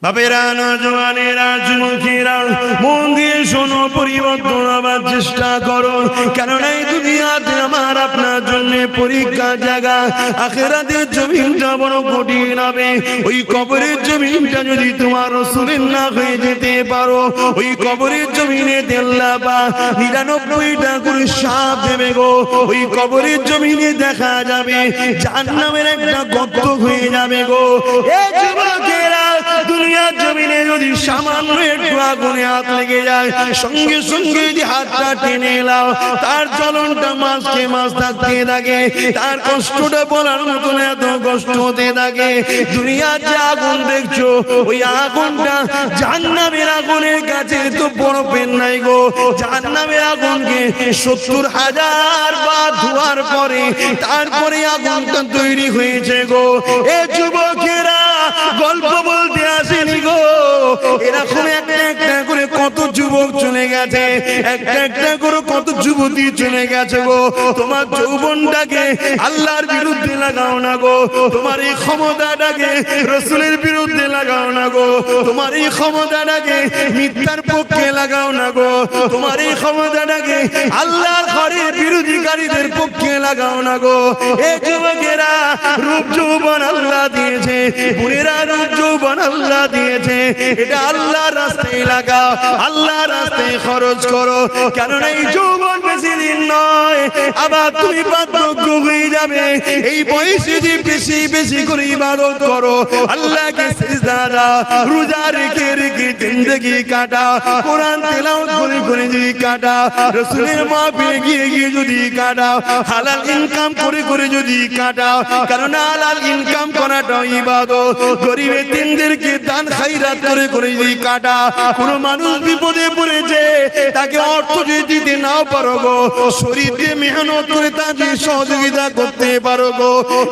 বাপেরা, নওজওয়ানেরা, যুবকেরা, মন দিয়ে শোনো, পরিবর্তন হবার চেষ্টা করো। কেননা এই দুনিয়াতে আমার আপনার জন্য পরীক্ষার জায়গা, আখিরাতের জমিনটা বড় কঠিন হবে। ওই কবরের জমিনটা যদি তোমার রাসূলের না হয়ে যেতে পারো, ওই কবরের জমিনে আল্লাহ পাক 99টা করে সাপ দেবে গো। ওই কবরের জমিনে দেখা যাবে জাহান্নামের একটা গর্ত হয়ে যাবে গো। এই যুবকেরা, দুনিয়ার জমিনে যদি সামান্য একটু আগুনে হাত লেগে যায়, সঙ্গে সঙ্গে যদি হাতটা টেনে নাও, তার জ্বলনটা মাসকে মাস থাকতে থাকে, তার কষ্টটা বলার মতন এত কষ্ট হতে থাকে। দুনিয়ার যে আগুন দেখছো, ওই আগুনটা জাহান্নামের আগুনের কাছে তো বরফের নাই গো। জাহান্নামের আগুনকে 70,000 বার ধোয়ার পরে তারপরে আগুনটা তৈরি হয়েছে গো। এ যুবকেরা, গল্প বলতে আসেনি গো। এরকম একটা একটা করে কত যুবক চলে গেছে, একটা একটা করে কত যুবতী চলে গেছে গো। তোমার যৌবনটাকে আল্লাহর বিরুদ্ধে লাগাও না গো। তোমার এই ক্ষমতাটাকে রাসূলের বিরুদ্ধে লাগাও না গো। তোমার এই ক্ষমতাটাকে মিথ্যার পক্ষে লাগাও না গো। তোমার এই ক্ষমতাটাকে আল্লাহর ঘরের বিরোধীকারীদের পক্ষে লাগাও না গো। এই যুবকেরা, রূপ যৌবন আল্লাহ দিয়েছে, বুড়েরা রূপ যৌবন আল্লাহ দিয়েছে, এটা আল্লাহর রাস্তায় লাগাও, আল্লাহর রাস্তায় খরচ করো। কেননা এই যৌবন বেশি দিন নয়, আবার তুমি বার্ধক্য হয়ে যাবে। এই বয়সে যে বেশি বেশি করে ইবাদত করো, আল্লাহকে সিজদা দাও, রোজা রেখে রেখে জিন্দেগি কাটাও, কোরআন তেলাওয়াত করে করে যদি কাটাও, রাসূলের মাহফিলে গিয়ে গিয়ে যদি কাটাও, হালাল ইনকাম করে করে যদি কাটাও। কারণ হালাল ইনকাম করাটা ইবাদত। গরিব এতিমদেরকে দান খায়রাত করে করে যদি কাটাও। কোন মানুষ বিপদে পড়েছে, তাকে অর্থ যদি দিতে নাও পারো গো, শরীর দিয়ে মেহনত করে তাকে সহযোগিতা করতে পারো গো।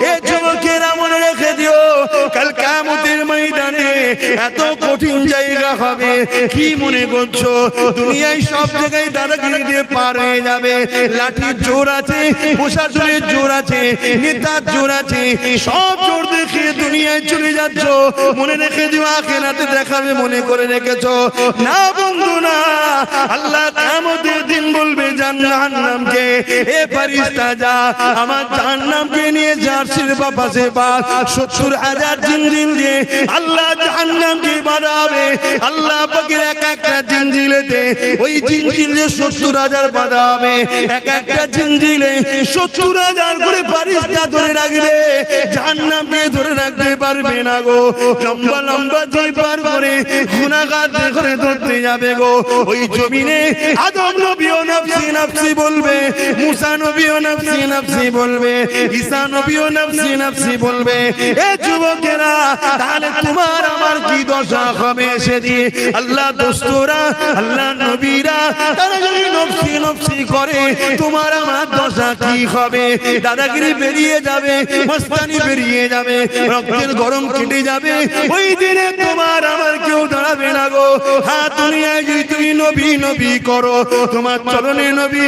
এই যুবকেরা, মনে রেখে দিও, কাল কিয়ামতের ময়দানে এত কঠিন জায়গা হবে। কি মনে করছো দুনিয়ায় সব জায়গায় দাদাগিরি দিয়ে পার হয়ে যাবে? লাঠির জোর আছে, প্রশাসনের জোর আছে, নেতার জোর আছে, সব জোর দেখে দুনিয়ায় চলে যাচ্ছ। মনে রেখে দিও, আখিরাতে দেখাবে মনে করে রেখেছো না বন্ধু না। আল্লাহ কিয়ামতের দিন বলবে জাহান্নামকে, এ ফেরেশতা যা আমার জাহান্নামকে নিয়ে জার্সির পাশে পা 70,000 জিনজিল দিয়ে আল্লাহ জাহান্নামকে বাঁধাবে। আল্লাহ পাকের এক একটা জিনজিলেতে ওই জিনজিলে 70,000 বাঁধা হবে। এক একটা জিনজিলে 70,000 করে ফেরেশতা ধরে রাখবে, জাহান্নামকে ধরে রাখতে পারবে না গো। লম্বা লম্বা জয় পার করে গুনাহগার করে ধরতে যাবে গো। ওই জমিনে আদম নবীও নফসি নফসি বলবে, মুসা নবীও নফসি নফসি বলবে, ঈসা নবীও নফসি নফসি বলবে। এ যুবকেরা, তাহলে তোমার আমার কি দশা হবে সেদিন? আল্লাহ দোস্তরা, আল্লাহ নবীরা, তারা যদি নফসি নফসি করে, তোমার আমার দশা কি হবে? দাদাগিরি বেরিয়ে যাবে, মস্তানি বেরিয়ে যাবে, রক্তের গরম কেটে যাবে। ওই দিনে তোমার আমার কেউ দাঁড়াবে না গো। হ্যাঁ, দুনিয়ায় যদি তুমি নবী নবী করো, তোমার চরণে নবী,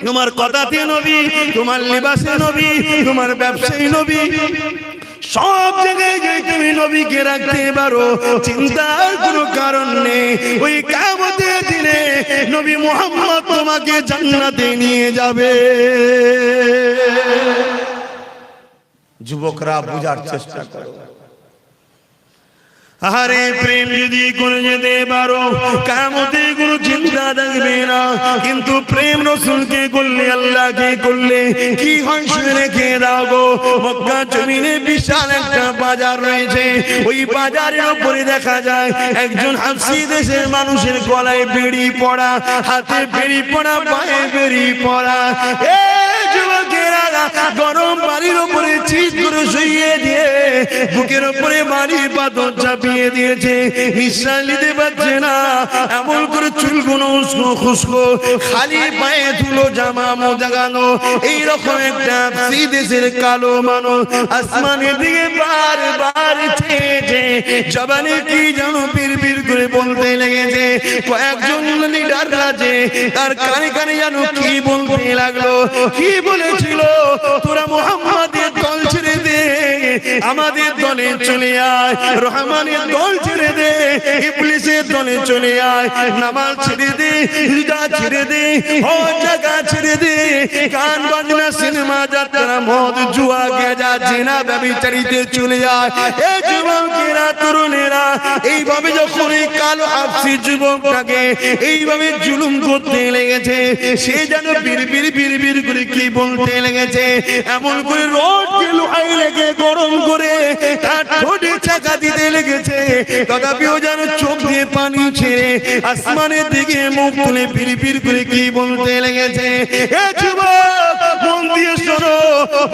তোমার কথাতে নবী, তোমার লিবাসে নবী, তোমার ব্যবসায়ী নবী, সব জায়গায় যে তুমি নবীকে রাখতে পারো, চিন্তার কোনো কারণ নেই। ওই কিয়ামতের দিনে নবী মুহাম্মদ তোমাকে জান্নাতে নিয়ে যাবে। যুবকরা, বুঝার চেষ্টা করো। আরে প্রেম যদি করে যেতে পারো, কিয়ামতে কোনো চিন্তা থাকবে না। কিন্তু প্রেম রাসূলকে করলে, আল্লাহকে করলে কি হয় শুনে রেখে দাও গো। মক্কা জমিনে বিশাল একটা বাজার রয়েছে। ওই বাজারের উপরে দেখা যায় একজন হাবশী দেশের মানুষের গলায় বেড়ি পড়া, হাতে বেড়ি পড়া, পায়ে বেড়ি পড়া। এই যুবকেরা, গরম বাড়ির উপরে চিৎ করে শুইয়ে দিয়ে বুকের উপরে বাড়ি পাথর চাপিয়ে দিয়েছে, নিঃশ্বাস নিতে পারছে না। এমন করে চুলগুলো উস্কো খুস্কো, খালি পায়ে ধুলো জামা মোজাগানো। এইরকম একটা দেশের কালো মানুষ আসমানের দিকে বারবার চেয়েছে, জবানে কি যেন বিড়বিড় করে বলতে লেগেছে। কয়েকজন লিডার আছে, তার কানে কানে যেন কি বলতে লাগলো। কি বলেছিল? তোরা মুহাম্মাদের দল ছেড়ে দে, আমাদের দলে চলে আয়, রহমানের দল ছেড়ে দে, ইবলিসের দলে চলে আয়, নামাজ ছেড়ে দে, রোজা ছেড়ে দে, হজ জাকাত ছেড়ে দে, গান বাজনা সিনেমা যাত্রা মদ জুয়া গেজা জিনা ব্যভিচারিতে চলে আয়। এই যুবকেরা তরুণেরা এইভাবে যখন এই কালো হাফসি যুবকটাকে এইভাবে জুলুম করতে লেগেছে, সে যেন বিড়বিড় করে কি বলতে লেগেছে, এমন করে রোদকে লোহাই লেগে গরম করে তার ঠোঁটে চাকা দিতে লেগেছে, তথাপিও যেন চোখ দিয়ে পানি ছেড়ে আসমানের দিকে মুখ তুলে বিড়বিড় করে কি বলতে লেগেছে। এ যুবক মন দিয়ে শোনো,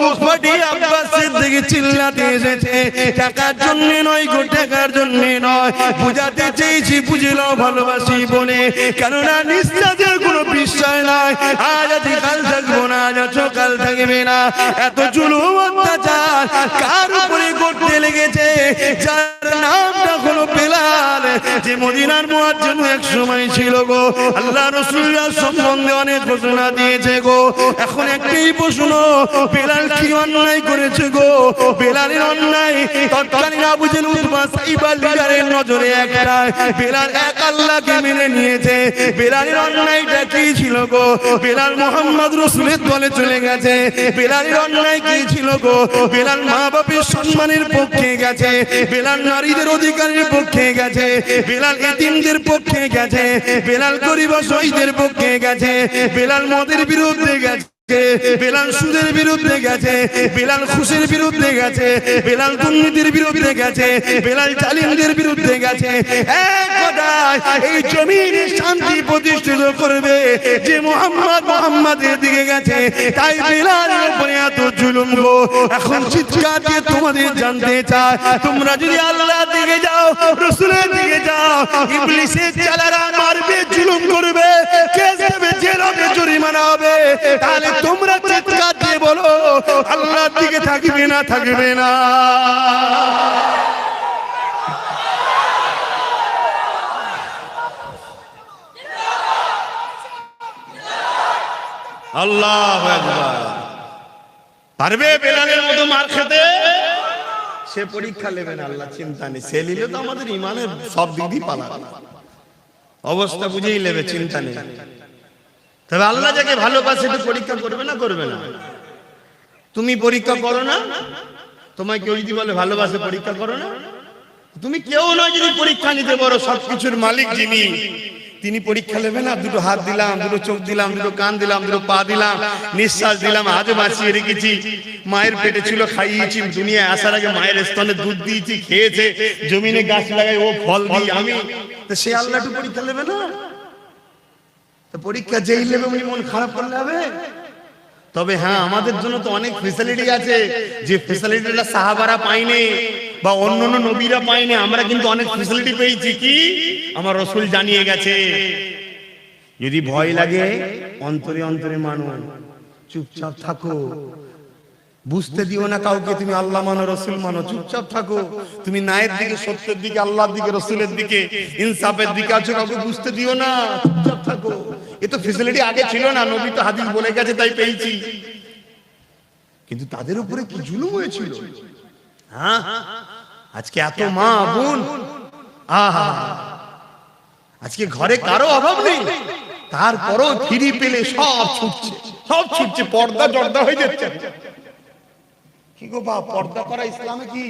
বুক ফাটিয়ে আব্বাসের দিকে চিল্লাতে এসেছে, টাকার জন্য নয় গো, টাকার জন্য নয়, বুঝাতে চেয়েছি বুঝে নাও ভালোবাসি বলে, কেননা নিঃশ্বাসের কোনো বিষয় নাই, আজ আছি কাল থাকবো না, আজ আছো কাল থাকবে না। এত জুলুম অত্যাচার কার উপরে করতে লেগেছে, যার নামটা হলো বেলাল, যে মদিনার মুয়াজ্জিন এক সময় ছিল গো, আল্লাহ রাসূলুল্লাহ সম্বন্ধে অনেক ঘোষণা দিয়েছে গো। এখন একটাই প্রশ্ন, বেলাল কি অন্যায় করেছে গো? বেলালের অন্যায় তৎকালীন আবু জেহেল উতবা সাইবা লিডারের নজরে একটা, বেলাল এক আল্লাহকে মেনে নিয়েছে। বেলালের অন্যায়টা কি ছিল গো? বেলাল মুহাম্মদ রাসূলের দলে চলে গেছে। বেলালের অন্যায় কি ছিল গো? বেলাল মা বাপের সম্মানের পক্ষে গেছে, বেলাল নারীদের অধিকারের পক্ষে গেছে, বেলাল এতিমদের পক্ষে গেছে, বেলাল গরিব অসহায়দের পক্ষে গেছে, বেলাল মদের বিরুদ্ধে গেছে, বেলাল সুদের বিরুদ্ধে গেছে, বেলাল খুশির বিরুদ্ধে গেছে, বেলাল দুর্নীতির বিরুদ্ধে গেছে, বেলাল জালিমদের বিরুদ্ধে গেছে। এক কথায় এই জমিনে শান্তি প্রতিষ্ঠিত করবে যে মুহাম্মাদের দিকে গেছে, তাই বেলালের উপরে এত জুলুম গো। এখন চিৎকার দিয়ে তোমাদের জানতে চাই, তোমরা যদি আল্লাহর দিকে যাও, রাসূলের দিকে যাও, ইবলিসের চালারা মারবে, জুলুম করবে, কেস দেবে, জেল হবে, জরিমানা হবে, তাহলে তোমরা চিৎকার দিয়ে বলো আল্লাহর দিকে থাকবে না, থাকবে না। আল্লাহু আকবার। পারবে বেলালের মতো মার খেতে? সে পরীক্ষা নেবে না, আল্লাহ চিন্তা নেই, সে নিলে তো আমাদের ইমানের সব দিক দিয়ে পালা, অবস্থা বুঝেই নেবে, চিন্তা নেই। তবে আল্লাহ যাকে ভালোবাসে তো পরীক্ষা করবে না, করবে না? তুমি পরীক্ষা করো না, তোমায় কেউ যদি বলে ভালোবাসে পরীক্ষা করো না, তুমি কেউ নয় যদি পরীক্ষা নিতে পারো, সবকিছুর মালিক যিনি, তিনি পরীক্ষা নেবে না? দুটো হাত দিলাম, দুটো চোখ দিলাম, দুটো কান দিলাম, দুটো পা দিলাম, নিঃশ্বাস দিলাম, আজও বাঁচিয়ে রেখেছি, মায়ের পেটে ছিল খাইয়েছি, দুনিয়ায় আসার আগে মায়ের স্তনে দুধ দিয়েছি, খেয়েছে, জমিনে গাছ লাগাই ও ফল দিই আমি, তো সে আল্লাহ একটু পরীক্ষা নেবে না? পরীক্ষা যেই নেবে উনি মন খারাপ করলে হবে? তবে হ্যাঁ, আমাদের জন্য তো অনেক ফ্যাসিলিটি আছে, যে ফ্যাসিলিটিটা সাহাবারা পায়নি বা অন্যান্য নবীরা পায়নি, আমরা কিন্তু অনেক ফ্যাসিলিটি পেয়েছি। কি? আমার রাসূল জানিয়ে গেছে। যদি ভয় লাগে অন্তরে অন্তরে মানো, চুপচাপ থাকো, বুঝতে দিও না কাউকে তুমি আল্লাহ মানো, রাসূল মানো, চুপচাপ থাকো। তুমি ন্যায়ের দিকে, সত্যের দিকে, আল্লাহর দিকে, রাসূলের দিকে, ইনসাফের দিকে আছো, কাউকে বুঝতে দিও না, চুপচাপ থাকো। এ তো ফ্যাসিলিটি আগে ছিল না, নবী তো হাদিস বলে গেছে তাই পেয়েছি। কিন্তু তাদের উপরে কি জুলুম হয়েছিল! হ্যাঁ, আজকে এত মা বোন, আহা, আজকে ঘরে কারো অভাব নেই, তারপরও ফিরি পেলে সব ছুটছে, সব ছুটছে, পর্দা জর্দা হয়ে যাচ্ছে। কি গো বাপ, পর্দা করা ইসলামে কি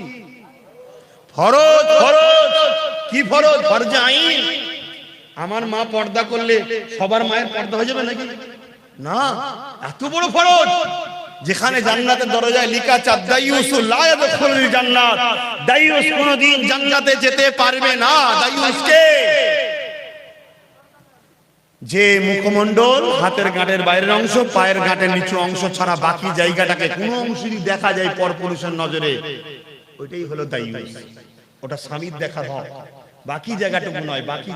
ফরজ? ফরজ কি ফরজ? ফরজে আইন। আমার মা পর্দা করলে সবার মায়ের পর্দা হয়ে যাবে নাকি? না, এত বড় ফরজ, যেখানে জান্নাতের দরজায় লেখা আছে দাইয়ুসু লা ইয়াদখুলুল জান্নাত, দাইয়ুস কোনদিন জান্নাতে যেতে পারবে না। দাইয়ুসকে যে মুখমণ্ডল, হাতের গাঁটের বাইরের অংশ, পায়ের গাঁটের নিচু অংশ ছাড়া বাকি জায়গাটাকে কোনো অংশই দেখা যায় পরপুরুষের নজরে, ওইটাই হলো দাইয়ুস। ওটা স্বামীর দেখার হক, বাকি জায়গাটুকু নয়। বাকি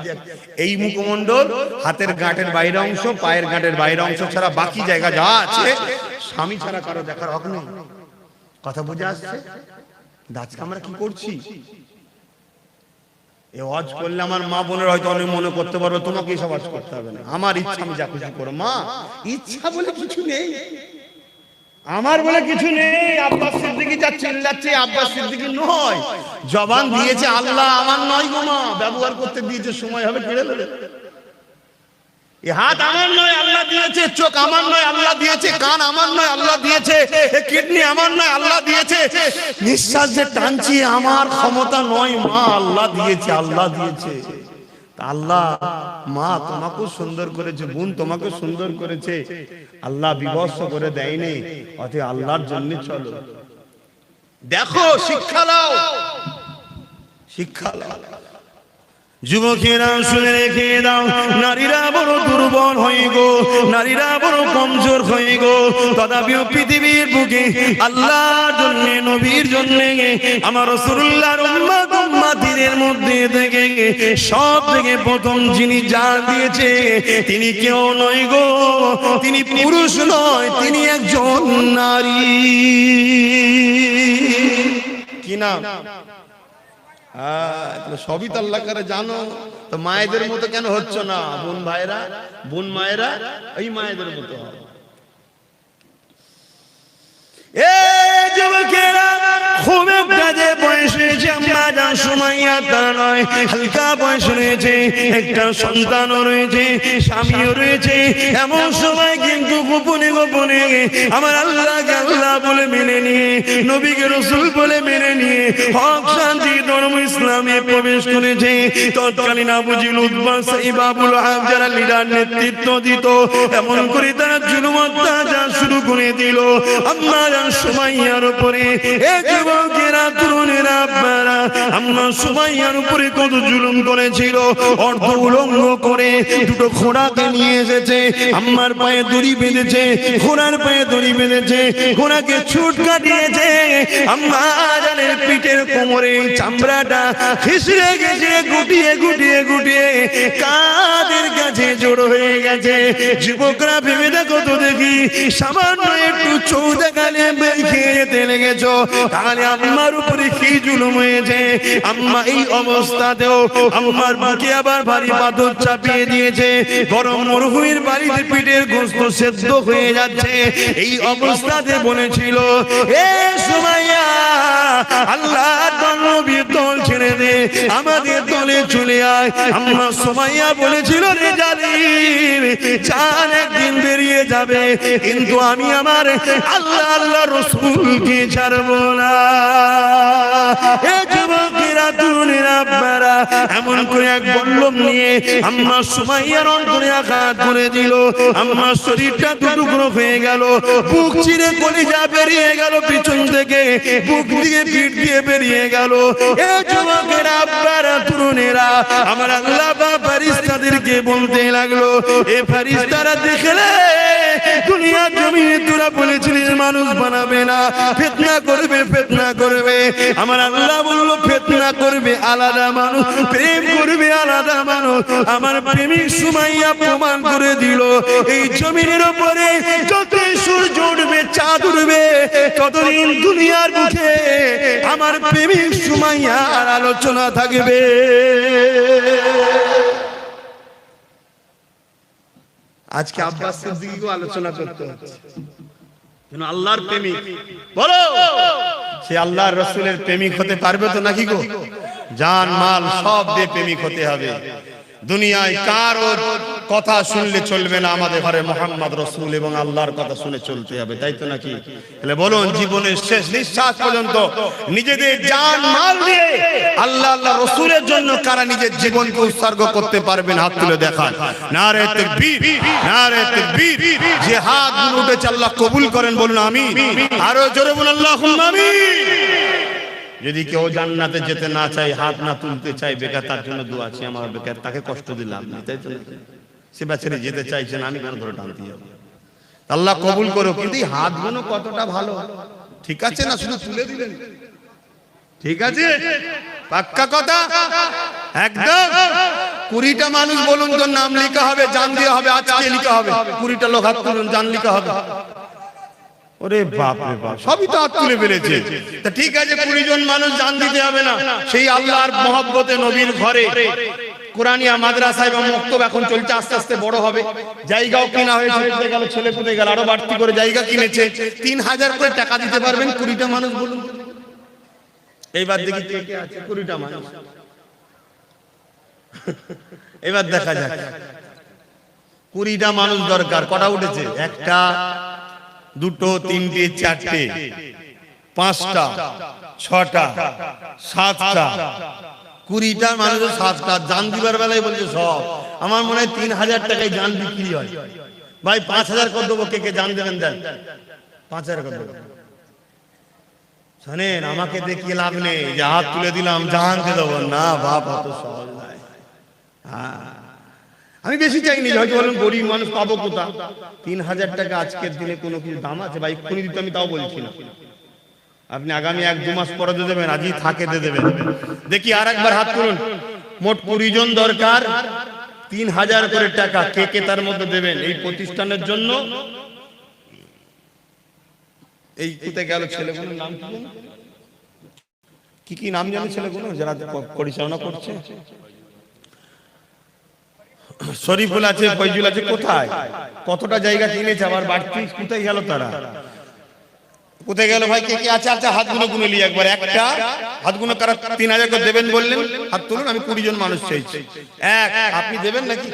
এই মুখমণ্ডল, হাতের গাঁটের বাইরের অংশ, পায়ের গাঁটের বাইরের অংশ ছাড়া বাকি জায়গা যা আছে স্বামী ছাড়া কারো দেখার হক নেই। কথা বুঝে আসছে? আজকে আমরা কি করছি? এই ওয়াজ করলে আমার মা বোনের হয়তো অনেক মনে করতে পারবে তোমাকে এসব ওয়াজ করতে হবে না, আমার ইচ্ছা আমি যা খুশি করো। মা, ইচ্ছা বলে কিছু নেই, আমার বলে কিছু নেই। আব্বাস সিদ্দিকী যা চিল্লাচ্ছে আব্বাস সিদ্দিকী নয়, জবান দিয়েছে আল্লাহ, আমার নয় গো মা, ব্যবহার করতে দিয়েছে, সময় হবে কেড়ে নেবে। এই হাত আমার নয়, আল্লাহ দিয়েছে। চোখ আমার নয়, আল্লাহ দিয়েছে। কান আমার নয়, আল্লাহ দিয়েছে। এই কিডনি আমার নয়, আল্লাহ দিয়েছে। নিঃশ্বাস যে টানছি আমার ক্ষমতা নয় মা, আল্লাহ দিয়েছে, আল্লাহ দিয়েছে। আল্লাহ মা তোমাকে সুন্দর করেছে, বোন তোমাকে সুন্দর করেছে, আল্লাহ বিভৎস করে দেয়নি। অতএব আল্লাহর জন্য চলো, দেখো, শিক্ষা নাও, শিক্ষা নাও। যুবকেরা শুনে রেখে দাও, নারীরা বড় দুর্বল হয়ে গো, নারীরা বড় কমজোর হয়ে গো। তথাপিও পৃথিবীর বুকে আল্লাহর জন্য, নবীর জন্য, আমার রাসূলুল্লাহর উম্মত উম্মতিদের মধ্যে থেকে সব থেকে প্রথম যিনি জান দিয়েছে তিনি কেউ নয় গো, তিনি পুরুষ নয়, তিনি একজন নারী। কি নাম? সবই তো আল্লাহ করে জানো, তো মায়েদের মতো কেন হচ্ছ না? বোন ভাইরা, বোন মায়েরা, এই মায়েদের মতো হয়। খুব একটা যে বয়স হয়েছে আম্মা সুমাইয়া তা নয়, হালকা বয়স রয়েছে, একটা সন্তানও রয়েছে, স্বামীও রয়েছে। এমন সময় কিন্তু গোপনে গোপনে আমার আল্লাহকে আল্লাহ বলে মেনে নিয়ে, নবীকে রাসূল বলে মেনে নিয়ে হক শান্তি ধর্ম ইসলামে প্রবেশ করেছে। তৎকালীন আবু জিল, উতবা, সাইবা, আবুল আহাব যারা লিডার নেতৃত্ব দিত, এমন করে তারা জুলুম অত্যাচার শুরু করে দিল আম্মা সুমাইয়ার উপরে। যুবকেরা, তরুণেরা, আব্বারা, আম্মা সুমাইয়ার উপরে কত জুলুম করেছিল। অর্ধ উলঙ্গ করে দুটো ঘোড়াকে নিয়ে এসেছে, আম্মার পায়ে দড়ি বেঁধেছে, ঘোড়ার পায়ে দড়ি বেঁধেছে, ঘোড়াকে ছুট কাটিয়েছে। আম্মা জানের পিঠের কোমরে চামড়াটা খিসড়ে গেছে, গুটিয়ে গুটিয়ে গুটিয়ে কাদের কাছে জড়ো হয়ে গেছে। যুবকরা ভেবে দেখো তো দেখি, সামান্য একটু চৌদা গালে খেয়ে যেতে লেগেছ, তাহলে আম্মার উপরে কি জুলুম হয়েছে। আম্মা এই অবস্থাতেও আম্মার বুকে আবার ভারী পাথর চাপিয়ে দিয়েছে, গরম মরুভূমির বাড়িতে পিঠের গোশত সেদ্ধ হয়ে যাচ্ছে। এই অবস্থাতে বলেছিল, এ সুমাইয়া, আল্লাহর নবীর দল ছেড়ে দে, আমাদের দলে চলে আয়। আম্মা সুমাইয়া বলেছিল, রে জালিম, জান একদিন বেরিয়ে যাবে, কিন্তু আমি আমার আল্লাহ আল্লাহ রাসূলকে ছাড়বো না। এ যুবকেরা, তরুণেরা, আব্বারা, এমন করে এক বল্লম নিয়ে আম্মা সুমাইয়ার অন্তরে আঘাত করে দিল। আম্মার শরীরটা দুটুকরো হয়ে গেল, বুক চিরে কলিজা বেরিয়ে গেল, পিছন থেকে বুক দিয়ে পিঠ দিয়ে বেরিয়ে গেল। এ যুবকেরা, আব্বারা, তরুণেরা, আমার আল্লাহ ফেরেশতাদেরকে বলতে লাগলো, এ ফেরেশতারা দেখলে দুনিয়ার জমিনে তোরা বলেছিলিস মানুষ বানাবে না, ফিতনা করবে, ফিতনা করবে। আমার আল্লাহ বলল, ফিতনা করবে আলাদা মানুষ, প্রেম করবে আলাদা মানুষ। আমার প্রেমিক সুমাইয়া প্রমাণ করে দিল, এই জমিনের উপরে যতই সূর্য উঠবে, চাঁদ উঠবে, ততদিন দুনিয়ার মুখে আমার প্রেমিক সুমাইয়ার আলোচনা থাকবে। আজকে আব্বাস সিদ্দিকীকে আলোচনা করতে হচ্ছে, কেন? আল্লাহর প্রেমিক, বলো সে আল্লাহর রাসূলের প্রেমিক হতে পারবে তো নাকি গো? জান মাল সব দিয়ে প্রেমিক হতে হবে। দুনিয়ায় কারো কথা শুনলে চলবে না, আমাদের ঘরে মুহাম্মদ রাসূল এবং আল্লাহর কথা শুনে চলতে হবে, তাই তো নাকি? তাহলে বলুন, জীবনের শেষ নিঃশ্বাস পর্যন্ত নিজেদের জান মাল দিয়ে আল্লাহ আল্লাহ রাসূলের জন্য কারা নিজের জীবনকে উৎসর্গ করতে পারবেন? হাত তুলে দেখান। নারে তাকবীর, নারে তাকবীর। যে হাতগুলো উঠেছে আল্লাহ কবুল করেন, বলুন আমিন। আরো জোরে বলুন আল্লাহুম্মা আমিন। যদি কেউ জান্নাতে যেতে না চায়, হাত না তুলতে চায়, বেকার, তার জন্য দোয়া আছে আমার, বেকার তাকে কষ্ট দিলাম না, তাই তো? সে বেচারি যেতে চাইছেন, আমি কেন ধরে টানতে যাব? আল্লাহ কবুল করো। কিন্তু হাতগুলো কতটা ভালো, ঠিক আছে না? শুধু তুলে দিলেন, ঠিক আছে? পাক্কা কথা একদম। 20টা মানুষ বলুন তো নাম লেখা হবে, জান দেওয়া হবে, আজকে লেখা হবে। 20টা লোক হাত তুলুন, জান লেখা হবে। ওরে বাপ রে বাপ, সবই তো হাত তুলে ফেলেছে। তা ঠিক আছে, 20 জন মানুষ জান দিতে হবে না, সেই আল্লাহর মহব্বতে নবীর ঘরে কোরআনিয়া মাদ্রাসা এবং মক্তব এখন চলছে, আস্তে আস্তে বড় হবে। জায়গাও কেনা হয়েছে, কোথায় গেল ছেলে, কোথায় গেল, আরো বাড়তি করে জায়গা কিনেছে। 3000 করে টাকা দিতে পারবেন 20টা মানুষ, বলুন। এইবার দেখি কে কে আছে 20টা মানুষ। এবার দেখা যাক 20টা মানুষ দরকার। কটা উঠেছে? 1টা 2টো 3টে 4টে 5টা 6টা 7টা 20টা মানুষ 7টা। জান দিবার বেলায় বলছে সব। আমার মনে হয় 3000 টাকায় জান বিক্রি হয়। ভাই 5000 করে দেবো, কে কে জান দেবেন? দেন 5000 করে দেবো। শোনেন, আমাকে দেখিয়ে লাভ নেই যে হাত তুলে দিলাম জান দিয়ে দেবো না, বাপ অত সহজ নয়। হ্যাঁ, আমি বেশি চাইনি, হয়তো বলুন গরিব মানুষ পাবো কোথা। 3000 টাকা আজকের দিনে কোনো কিছু দাম আছে ভাই? এক্ষুনি দিতে আমি তাও বলছি না, আপনি আগামী 1-2 মাস পরে দিয়ে দেবেন, আজই থাকে দিয়ে দেবেন। দেখি আর একবার হাত তুলুন। মোট 20 জন দরকার, 3000 করে টাকা। কে কে তার মধ্যে দেবেন এই প্রতিষ্ঠানের জন্য? এই কোথায় গেল ছেলেগুলোর নাম কি কি নাম জানেন ছেলেগুলো যারা পরিচালনা করছে? শরীফুল আছে, ফয়জুল আছে। কোথায় কতটা জায়গা কিনেছে, আবার বাড়তি কোথায় গেল তারা? কোথায় গেল ভাই? কে কে আছে? আচ্ছা, হাতগুলো গুনে নিই একবার। একটা হাতগুলো কারা 3000 করে দেবেন বললেন? হাত তুলুন। আমি 20 জন মানুষ চাইছি। 1, আপনি দেবেন নাকি?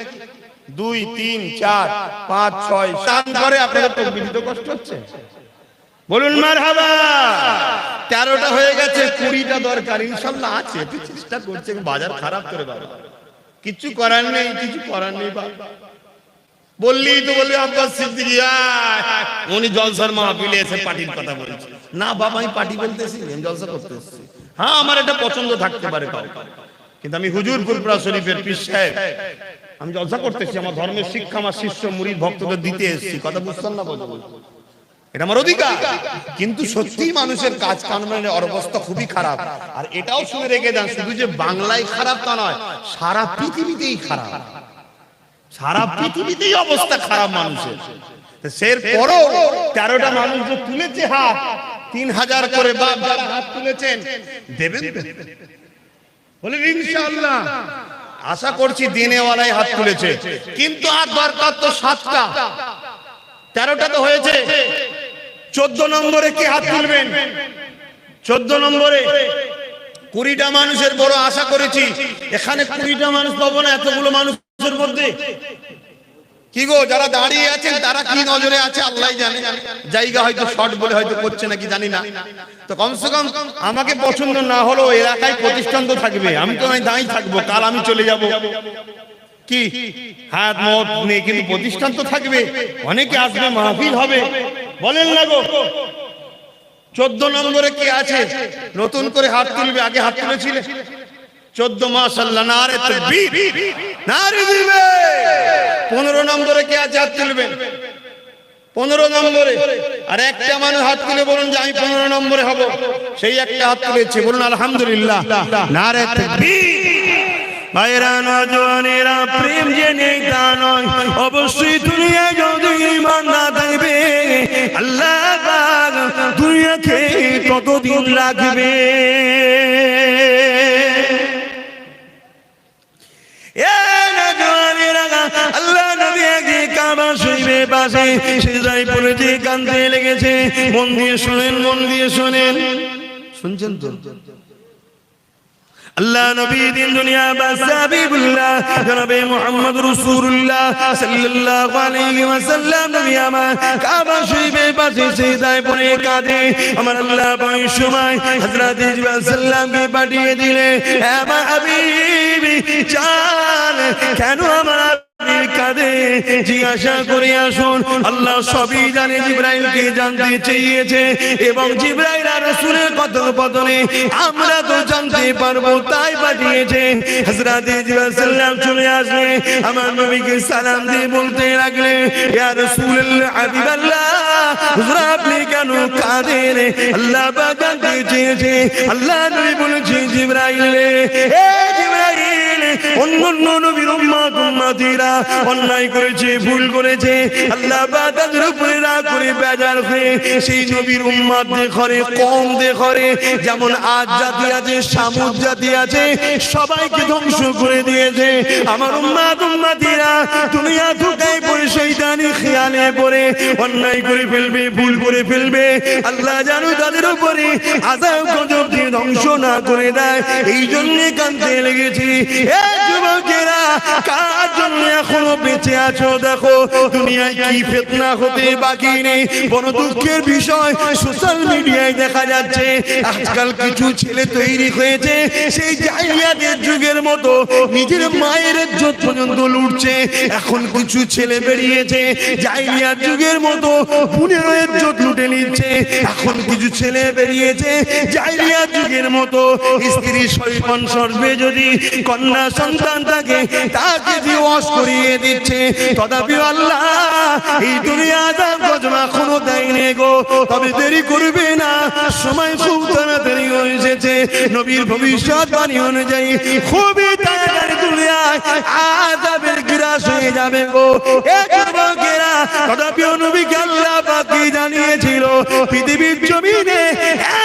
2, 3, 4, 5, 6, 7 করে। আপনাদের তো বিদিত কষ্ট হচ্ছে, বলুন মারহাবা। 13টা হয়ে গেছে, 20টা দরকার। ইনশাআল্লাহ আছে, একটু চেষ্টা করছে। বাজার খারাপ করে বাবা, কিছু করার নেই, কিছু করার নেই বাবা। বললি তো বললি আব্বাস সিদ্দিকী উনি জলসার মাহফিলে এসে পার্টির কথা বলছে না। বাবা, আমি পার্টি বলতেছি, আমি জলসা করতে এসেছি। হ্যাঁ, আমার এটা পছন্দ থাকতে পারে কাউ, কিন্তু আমি হুজুর ফুরফুরা শরীফের পীর সাহেব, আমি জলসা করতেছি। আমার ধর্মের শিক্ষা আমার শিষ্য মুরিদ ভক্তদের দিতে এসেছি। কথা বুঝছেন না? বলতে এটা আমার অধিকার। কিন্তু সত্যি মানুষের কাজ কামের অবস্থা খুবই খারাপ। আর এটাও শুনে রেখে দেন, শুধু যে বাংলায় খারাপ তা নয়, সারা পৃথিবীতেই খারাপ। সারা পৃথিবীতেই অবস্থা খারাপ মানুষের। এরপরও 13টা মানুষ যে তুলেছে হাত, 3000 করে বাপ যারা হাত তুলেছেন দেবেন, বলে ইনশাআল্লাহ। আশা করছি দিনেওয়ালাই হাত তুলেছে, কিন্তু আর দরকার তো 7টা। 13টা তো হয়েছে। 14 নম্বরে কে হাত তুলবেন? 14 নম্বরে 20টা মানুষের বড় আশা করেছি। এখানে 20টা মানুষ পাবো না এতগুলো মানুষের মধ্যে। কি গো, যারা দাঁড়িয়ে আছেন তারা কি নজরে আছে আল্লাহই জানে। জায়গা হয়তো শর্ট বলে হয়তো করছে নাকি জানি না। তো কমসে কম আমাকে পছন্দ না হলেও এলাকায় প্রতিষ্ঠান তো থাকবে। আমি তো দাঁড়িয়ে থাকবো, কাল আমি চলে যাব, কি হাত মত নেই, কিন্তু প্রতিষ্ঠান তো থাকবে। অনেকে আসবে, মাহফিল হবে, বলেন না গো। 14 নম্বরে কে আছে নতুন করে হাত তুলবে? আগে হাত তুলেছিলে 14, মাশাআল্লাহ, নারে তাকবীর, নারে দিবে। 15 নম্বরে কে আছে? হাত তুলবেন 15 নম্বরে। আর একটা মানুষ হাত তুলে বলুন যে আমি 15 নম্বরে হব। সেই একটা হাত তুলেছে, বলুন আলহামদুলিল্লাহ, নারে তাকবীর। ভাইরা নওজওয়ানেরা, প্রেম যে নেই তা নয়, অবশ্যই দুনিয়ায় যদি ঈমান না থাকবে আল্লাহ পাক দুনিয়াকে কতদিন রাখবে। আল্লাহ নবী একদিন কাবা শরীফের পাশে সিজদায় পড়েছে, কাঁদতে লেগেছে। মন দিয়ে শুনেন, মন দিয়ে শোনেন, শুনছেন তো? আল্লাহ নবী দিন দুনিয়া বাদশা হাবিবুল্লাহ জনাবে মুহাম্মদ রাসূলুল্লাহ সাল্লাল্লাহু আলাইহি ওয়াসাল্লাম নবী আমার কাবা শরীফের পাশে সিজদায় পড়ে কাঁদে। আমার আল্লাহ পাক সময় হযরত জিবরাইল সাল্লামকে পাঠিয়ে দিলে, হে হাবিবি জান, কেন আমার কাঁদে জিজ্ঞাসা করে আসুন। আল্লাহ সবই জানে, জিবরাইলকে জানতে চেয়েছে এবং জিবরাইল আর রাসূলের কথোপকথনে আমরা তো জানতে পারবো, তাই পাঠিয়েছে। হযরত জিবরাইল সাল্লাম চলে আসলে আমার নবীকে সালাম দিয়ে বলতে লাগলেন, ইয়া রাসূলুল্লাহ, হাবিবাল্লাহ, হুজুর আপনি কেন কাঁদেন? আল্লাহ পাক জানতে চেয়েছে। আল্লাহ নবী বলেছে, জিবরাইল রে, হে জিবরাইল, অন্যান্য নবীর উম্মত উম্মতিরা অন্যায় করেছে, ভুল করেছে, আল্লাহ পাক তাদের উপরে রাগ করে বেজার হয়ে সেই নবীর উম্মতদের ঘরে কম দে ঘরে যেমন আজ জাতি আছে, সামুদ জাতি আছে, সবাইকে ধ্বংস করে দিয়েছে। আমার উম্মত উম্মতিরা দুনিয়া ধোঁকায় পড়ে শয়তানি খেয়ালে পড়ে অন্যায় করে ফেলবে, ভুল করে ফেলবে, আল্লাহ জানো তাদের উপরে আযাব গজব দিয়ে ধ্বংস না করে দেয়। এই জন্য কাঁদতে লেগেছি। এ যুবকেরা, কার জন্য এখনো বেঁচে আছো? দেখো দুনিয়ায় কি ফিতনা হতে বাকি নেই। বড় দুঃখের বিষয়, সোশ্যাল মিডিয়ায় দেখা যাচ্ছে আজকাল কিছু ছেলে তৈরি হয়েছে সেই জাহিলিয়াতের যুগের মতো, নিজের মায়ের ইজ্জত পর্যন্ত লুটছে। এখন কিছু ছেলে বেরিয়েছে জাহিলিয়াত যুগের মতো বোনের ইজ্জত লুটে নিচ্ছে। এখন কিছু ছেলে বেরিয়েছে জাহিলিয়াত যুগের মতো স্ত্রী শৈশব সর্বে যদি কন্যা সন্তান থাকে তাকে দিওয়াজ করিয়ে দিচ্ছে। তথাপি আল্লাহ এই দুনিয়া আযাব গজব এখনো দেয়নি গো। তবে দেরি করবে না, সময় খুব তাড়াতাড়ি হয়ে এসেছে। নবীর ভবিষ্যৎবাণী অনুযায়ী খুবই তাড়াতাড়ি দুনিয়ায় আযাবের গ্রাস হয়ে যাবে গো। এ যুবকেরা, তথাপি নবীকে আল্লাহ পাক জানিয়েছিল পৃথিবীর জমিনে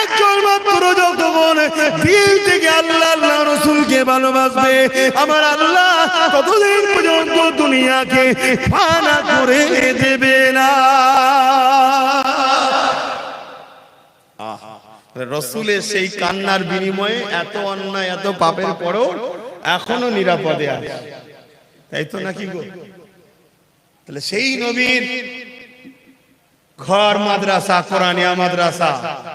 একজন মাত্র যতক্ষণ দিল থেকে আল্লাহ আল্লাহ রাসূলকে ভালোবাসবে, আমার আল্লাহ ততদিন পর্যন্ত দুনিয়াকে ফানা করে দেবে না। রসুলের সেই কান্নার বিনিময়ে এত অন্যায় এত পাপের পরও এখনো নিরাপদে আছে, তাই তো নাকি গো? তাহলে সেই নবীর ঘর মাদ্রাসা, কোরআনিয়া মাদ্রাসা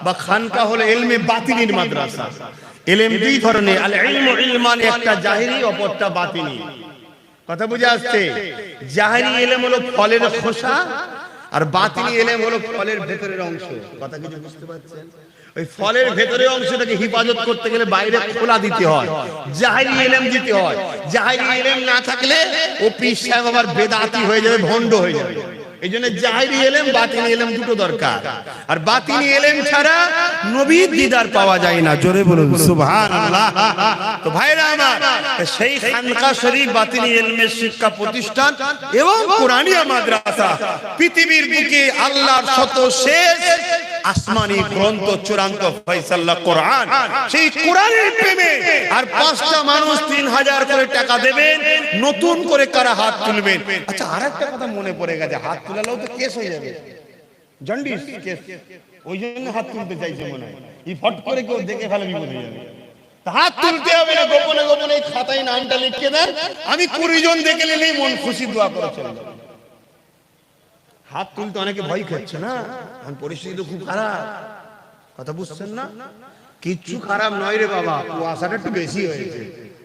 বা খানকা হলো ইলমে বাতিনির মাদ্রাসা। ইলম দুই ধরনের, আল ইলমু ইলমান, একটা জাহিরি অপরটা বাতিনি। কথা বুঝে আসছে? জাহিরি ইলম হলো ফলের খোসা আর বাতিনি ইলম হলো ফলের ভেতরের অংশ। কথা কিছু বুঝতে পারছেন? ওই ফলের ভেতরের অংশটাকে হিফাজত করতে গেলে বাইরে খোলা দিতে হয়, জাহিরি ইলম দিতে হয়। জাহিরি ইলম না থাকলে ও পীর সাহেব আবার বেদাতি হয়ে যাবে, ভণ্ড হয়ে যাবে। এই জন্য জাহিরি ইলম বাতিনি ইলম দুটো দরকার। আর বাতিনি ইলম ছাড়া নবীর দিদার পাওয়া যায় না। জোরে বলুন সুবহানাল্লাহ। তো ভাইরা আমার, সেই খানকা শরীফ বাতিনি ইলমের শিক্ষা প্রতিষ্ঠান এবং কোরআনিয়া মাদ্রাসা পৃথিবীর বুকে আল্লাহর শত শেষ আসমানি গ্রন্থ, চূড়ান্ত ফয়সালা কোরআন। সেই কোরআনের প্রেমে আর 5টা মানুষ 3000 করে টাকা দেবেন, নতুন করে কারা হাত তুলবেন। আচ্ছা, আরেকটা কথা মনে পড়ে গেছে, হাত তুলালেও তো কেস হয়ে যাবে, জন্ডিস কেস। ওই জন্য হাত তুলতে চাইছে মনে হয়, এই ফট করে কেউ দেখে ফেলে বিপদ হয়ে যাবে। হাত তুলতে হবে না, গোপনে গোপনে খাতায় নামটা লিখে দেন, আমি 20 জন দেখে নিলেই মন খুশি দোয়া করে চলে যাবে। হাত তুলতে অনেকে ভয় খাচ্ছে না, এখন পরিস্থিতি তো খুব খারাপ। কথা বুঝছেন না? কিচ্ছু খারাপ নয় রে বাবা, কুয়াশাটা একটু বেশি হয়েছে।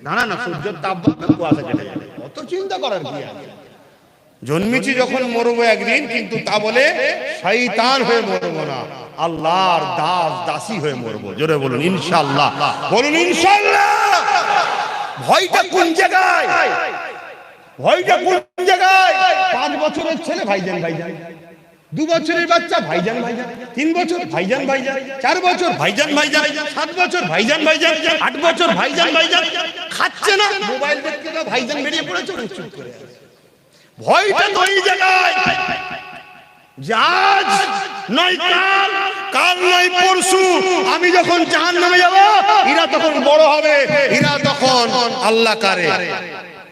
না না, সূর্যের তাপ কুয়াশা কেটে যাবে, অত চিন্তা করার কি আছে? জন্মেছি যখন মরবো একদিন, কিন্তু তা বলে শয়তান হয়ে মরবো না, আল্লাহর দাস দাসী হয়ে মরবো। জোরে বলুন ইনশাআল্লাহ, বলুন ইনশাআল্লাহ। ভয়টা কোন জায়গায়? ভয়টা কোন জায়গায়? 5 বছরের ছেলে ভাইজান ভাইজান, 2 বছরের বাচ্চা ভাইজান ভাইজান, 3 বছর ভাইজান ভাইজান, 4 বছর ভাইজান ভাইজান, 7 বছর ভাইজান ভাইজান, 8 বছর ভাইজান ভাইজান। খাচ্ছে না, মোবাইল দেখতে তো ভাইজান বেরিয়ে পড়েছে চুপ করে। ভয়টা তো এই জায়গায়, আজ নয় কাল, কাল নয় পরশু আমি যখন জাহান্নামে যাব, এরা তখন বড় হবে, এরা তখন আল্লাহ কারে।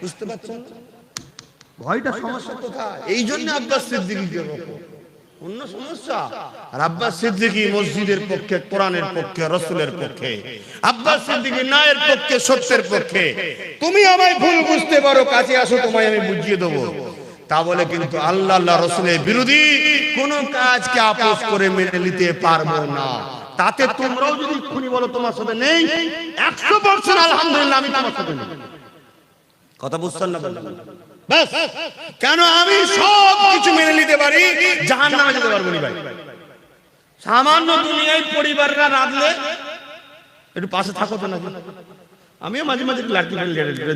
বুঝতে পারছেন ভয়টা? সমস্যা কোথায়? এই জন্য আব্বাস সিদ্দিকীকে অন্য সমস্যা। আর আব্বাস সিদ্দিকী মসজিদের পক্ষে, কোরআনের পক্ষে, রাসূলের পক্ষে। আব্বাস সিদ্দিকী ন্যায়ের পক্ষে, সত্যের পক্ষে। তুমি আমায় ভুল বুঝতে পারো, কাছে আসো, তোমায় আমি বুঝিয়ে দেবো। তা বলে কিন্তু আল্লাহ আল্লাহ রাসূলের বিরোধী কোন কাজকে আপোষ করে মেনে নিতে পারবো না। তাতে তোমরাও যদি খুনি বলো তোমার সাথে নেই, 100% আলহামদুলিল্লাহ আমি তোমার সাথে নেই। কথা বুঝছেন না? বাস, কেন আমি সব কিছু মেনে নিতে পারি, জাহান্নামে যেতে পারবো না ভাই। সামান্য দুনিয়ায় পরিবাররা রাঁধলে একটু পাশে থাকো তো নাকি? আমিও মাঝে মাঝে লাঠি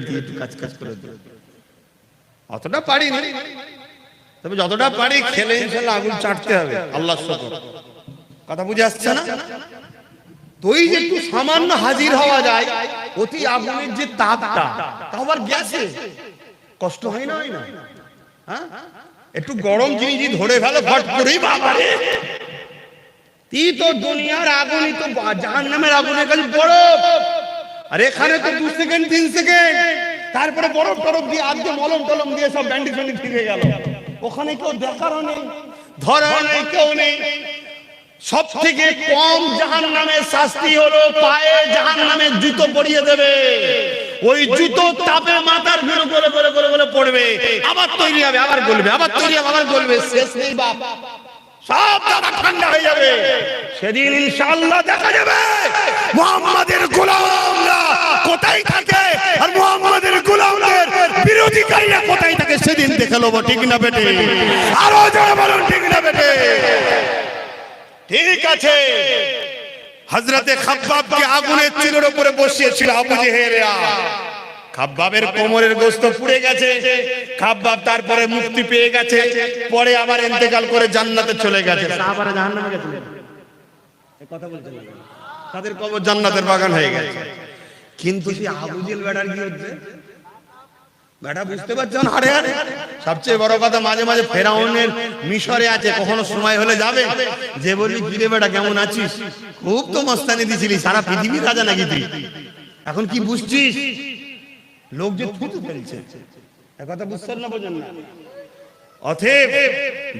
দিয়ে একটু কাজ কাজ করে দিই, অতটা পারি না, তবে যতটা পারি খেলে ইনশাআল্লাহ আগুন চাটতে হবে। আল্লাহর শুকর। কথা বুঝে আসছে না? তো এই যে একটু সামান্য হাজির হওয়া যায়, অতি আগুনের যে তাপটা, তাও আবার গ্যাসে, কষ্ট হয় না? হয় না? হ্যাঁ, একটু গরম জিনিস ধরে ফেলো ফট করেই, বাবা রে, তুই তো দুনিয়ার আগুনই তো জাহান্নামের আগুনের কাছে বরফ, আর এখানে তো 2 সেকেন্ড 3 সেকেন্ড, তারপরে বরফ টরফ দিয়ে আজকে মলম টলম দিয়ে সব ব্যান্ডেজ ব্যান্ডেজ ফিরে গেল। ওখানে কেউ দেখারও নেই, ধরারও নেই, কেউ নেই। সব থেকে কম জাহান্নামের শাস্তি হলো পায়ে জাহান্নামের জুতো পরিয়ে দেবে, ওই জুতো তাপে মাথার ভিড় করে করে করে করে পড়বে, আবার তৈরি হবে, আবার গলবে, আবার তৈরি হবে, আবার গলবে, শেষ নেই বাপ, সব দাদা ঠান্ডা হয়ে যাবে। সেদিন ইনশাআল্লাহ দেখা যাবে মুহাম্মাদের গোলামরা কোথায় থাকে আর মুহাম্মাদের গোলামদের বিরোধীকারীরা কোথায় থাকে, সেদিন দেখে নেব, ঠিক না বেটে? আরো জোরে বলুন, ঠিক না বেটে? ঠিক আছে। হযরতে খাব্বাবকে আগুনের চুলোর উপরে বসিয়েছিল আবু জেহেলরা, খাব্বাবের কোমরের গোশত পুড়ে গেছে, খাব্বাব তারপরে মুক্তি পেয়ে গেছে, পরে আবার ইন্তেকাল করে জান্নাতে চলে গেছে। সাহাবারা জাহান্নামে গেছিলেন, এই কথা বলছেন না? তাদের কবর জান্নাতের বাগান হয়ে গেছে। কিন্তু সেই আবু জেহেল বেটার কি হচ্ছে? বেটা বুঝতে পারছেন, হারে হারে। সবচেয়ে বড় কথা, মাঝে মাঝে ফেরাউনের মিশরে আছে, কখনো সময় হলে যাবে, যে বলবি কি রে বেটা কেমন আছিস, খুব তো মস্তানি দিছিলি, সারা পৃথিবীর রাজা নাকি তুই, এখন কি বুঝছিস? লোক যে থুতু ফেলছে, কথা বুঝছেন না, বোঝেন না? অতএব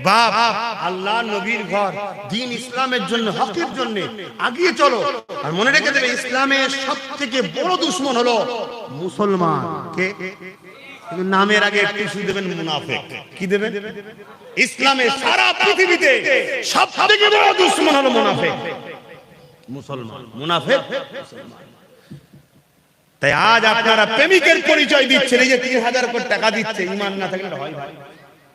বাপ, আল্লাহ নবীর ঘর, দ্বীন ইসলামের জন্য, হকের জন্য আগিয়ে চলো। আর মনে রেখে দেবে, ইসলামের সবথেকে বড় দুশমন হলো মুসলমান। কে? নামের আগে একটু শুনে দেবেন, মুনাফিক। কি দেবেন? ইসলামের সারা পৃথিবীতে সবথেকে বড় দুশমন হলো মুনাফিক, মুসলমান। মুনাফিক মুসলমান। তাই আজ আপনারা প্রেমিকের পরিচয় দিচ্ছেন, এই যে 3000 কোটি টাকা দিচ্ছে, ঈমান না থাকলে হয় ভাই?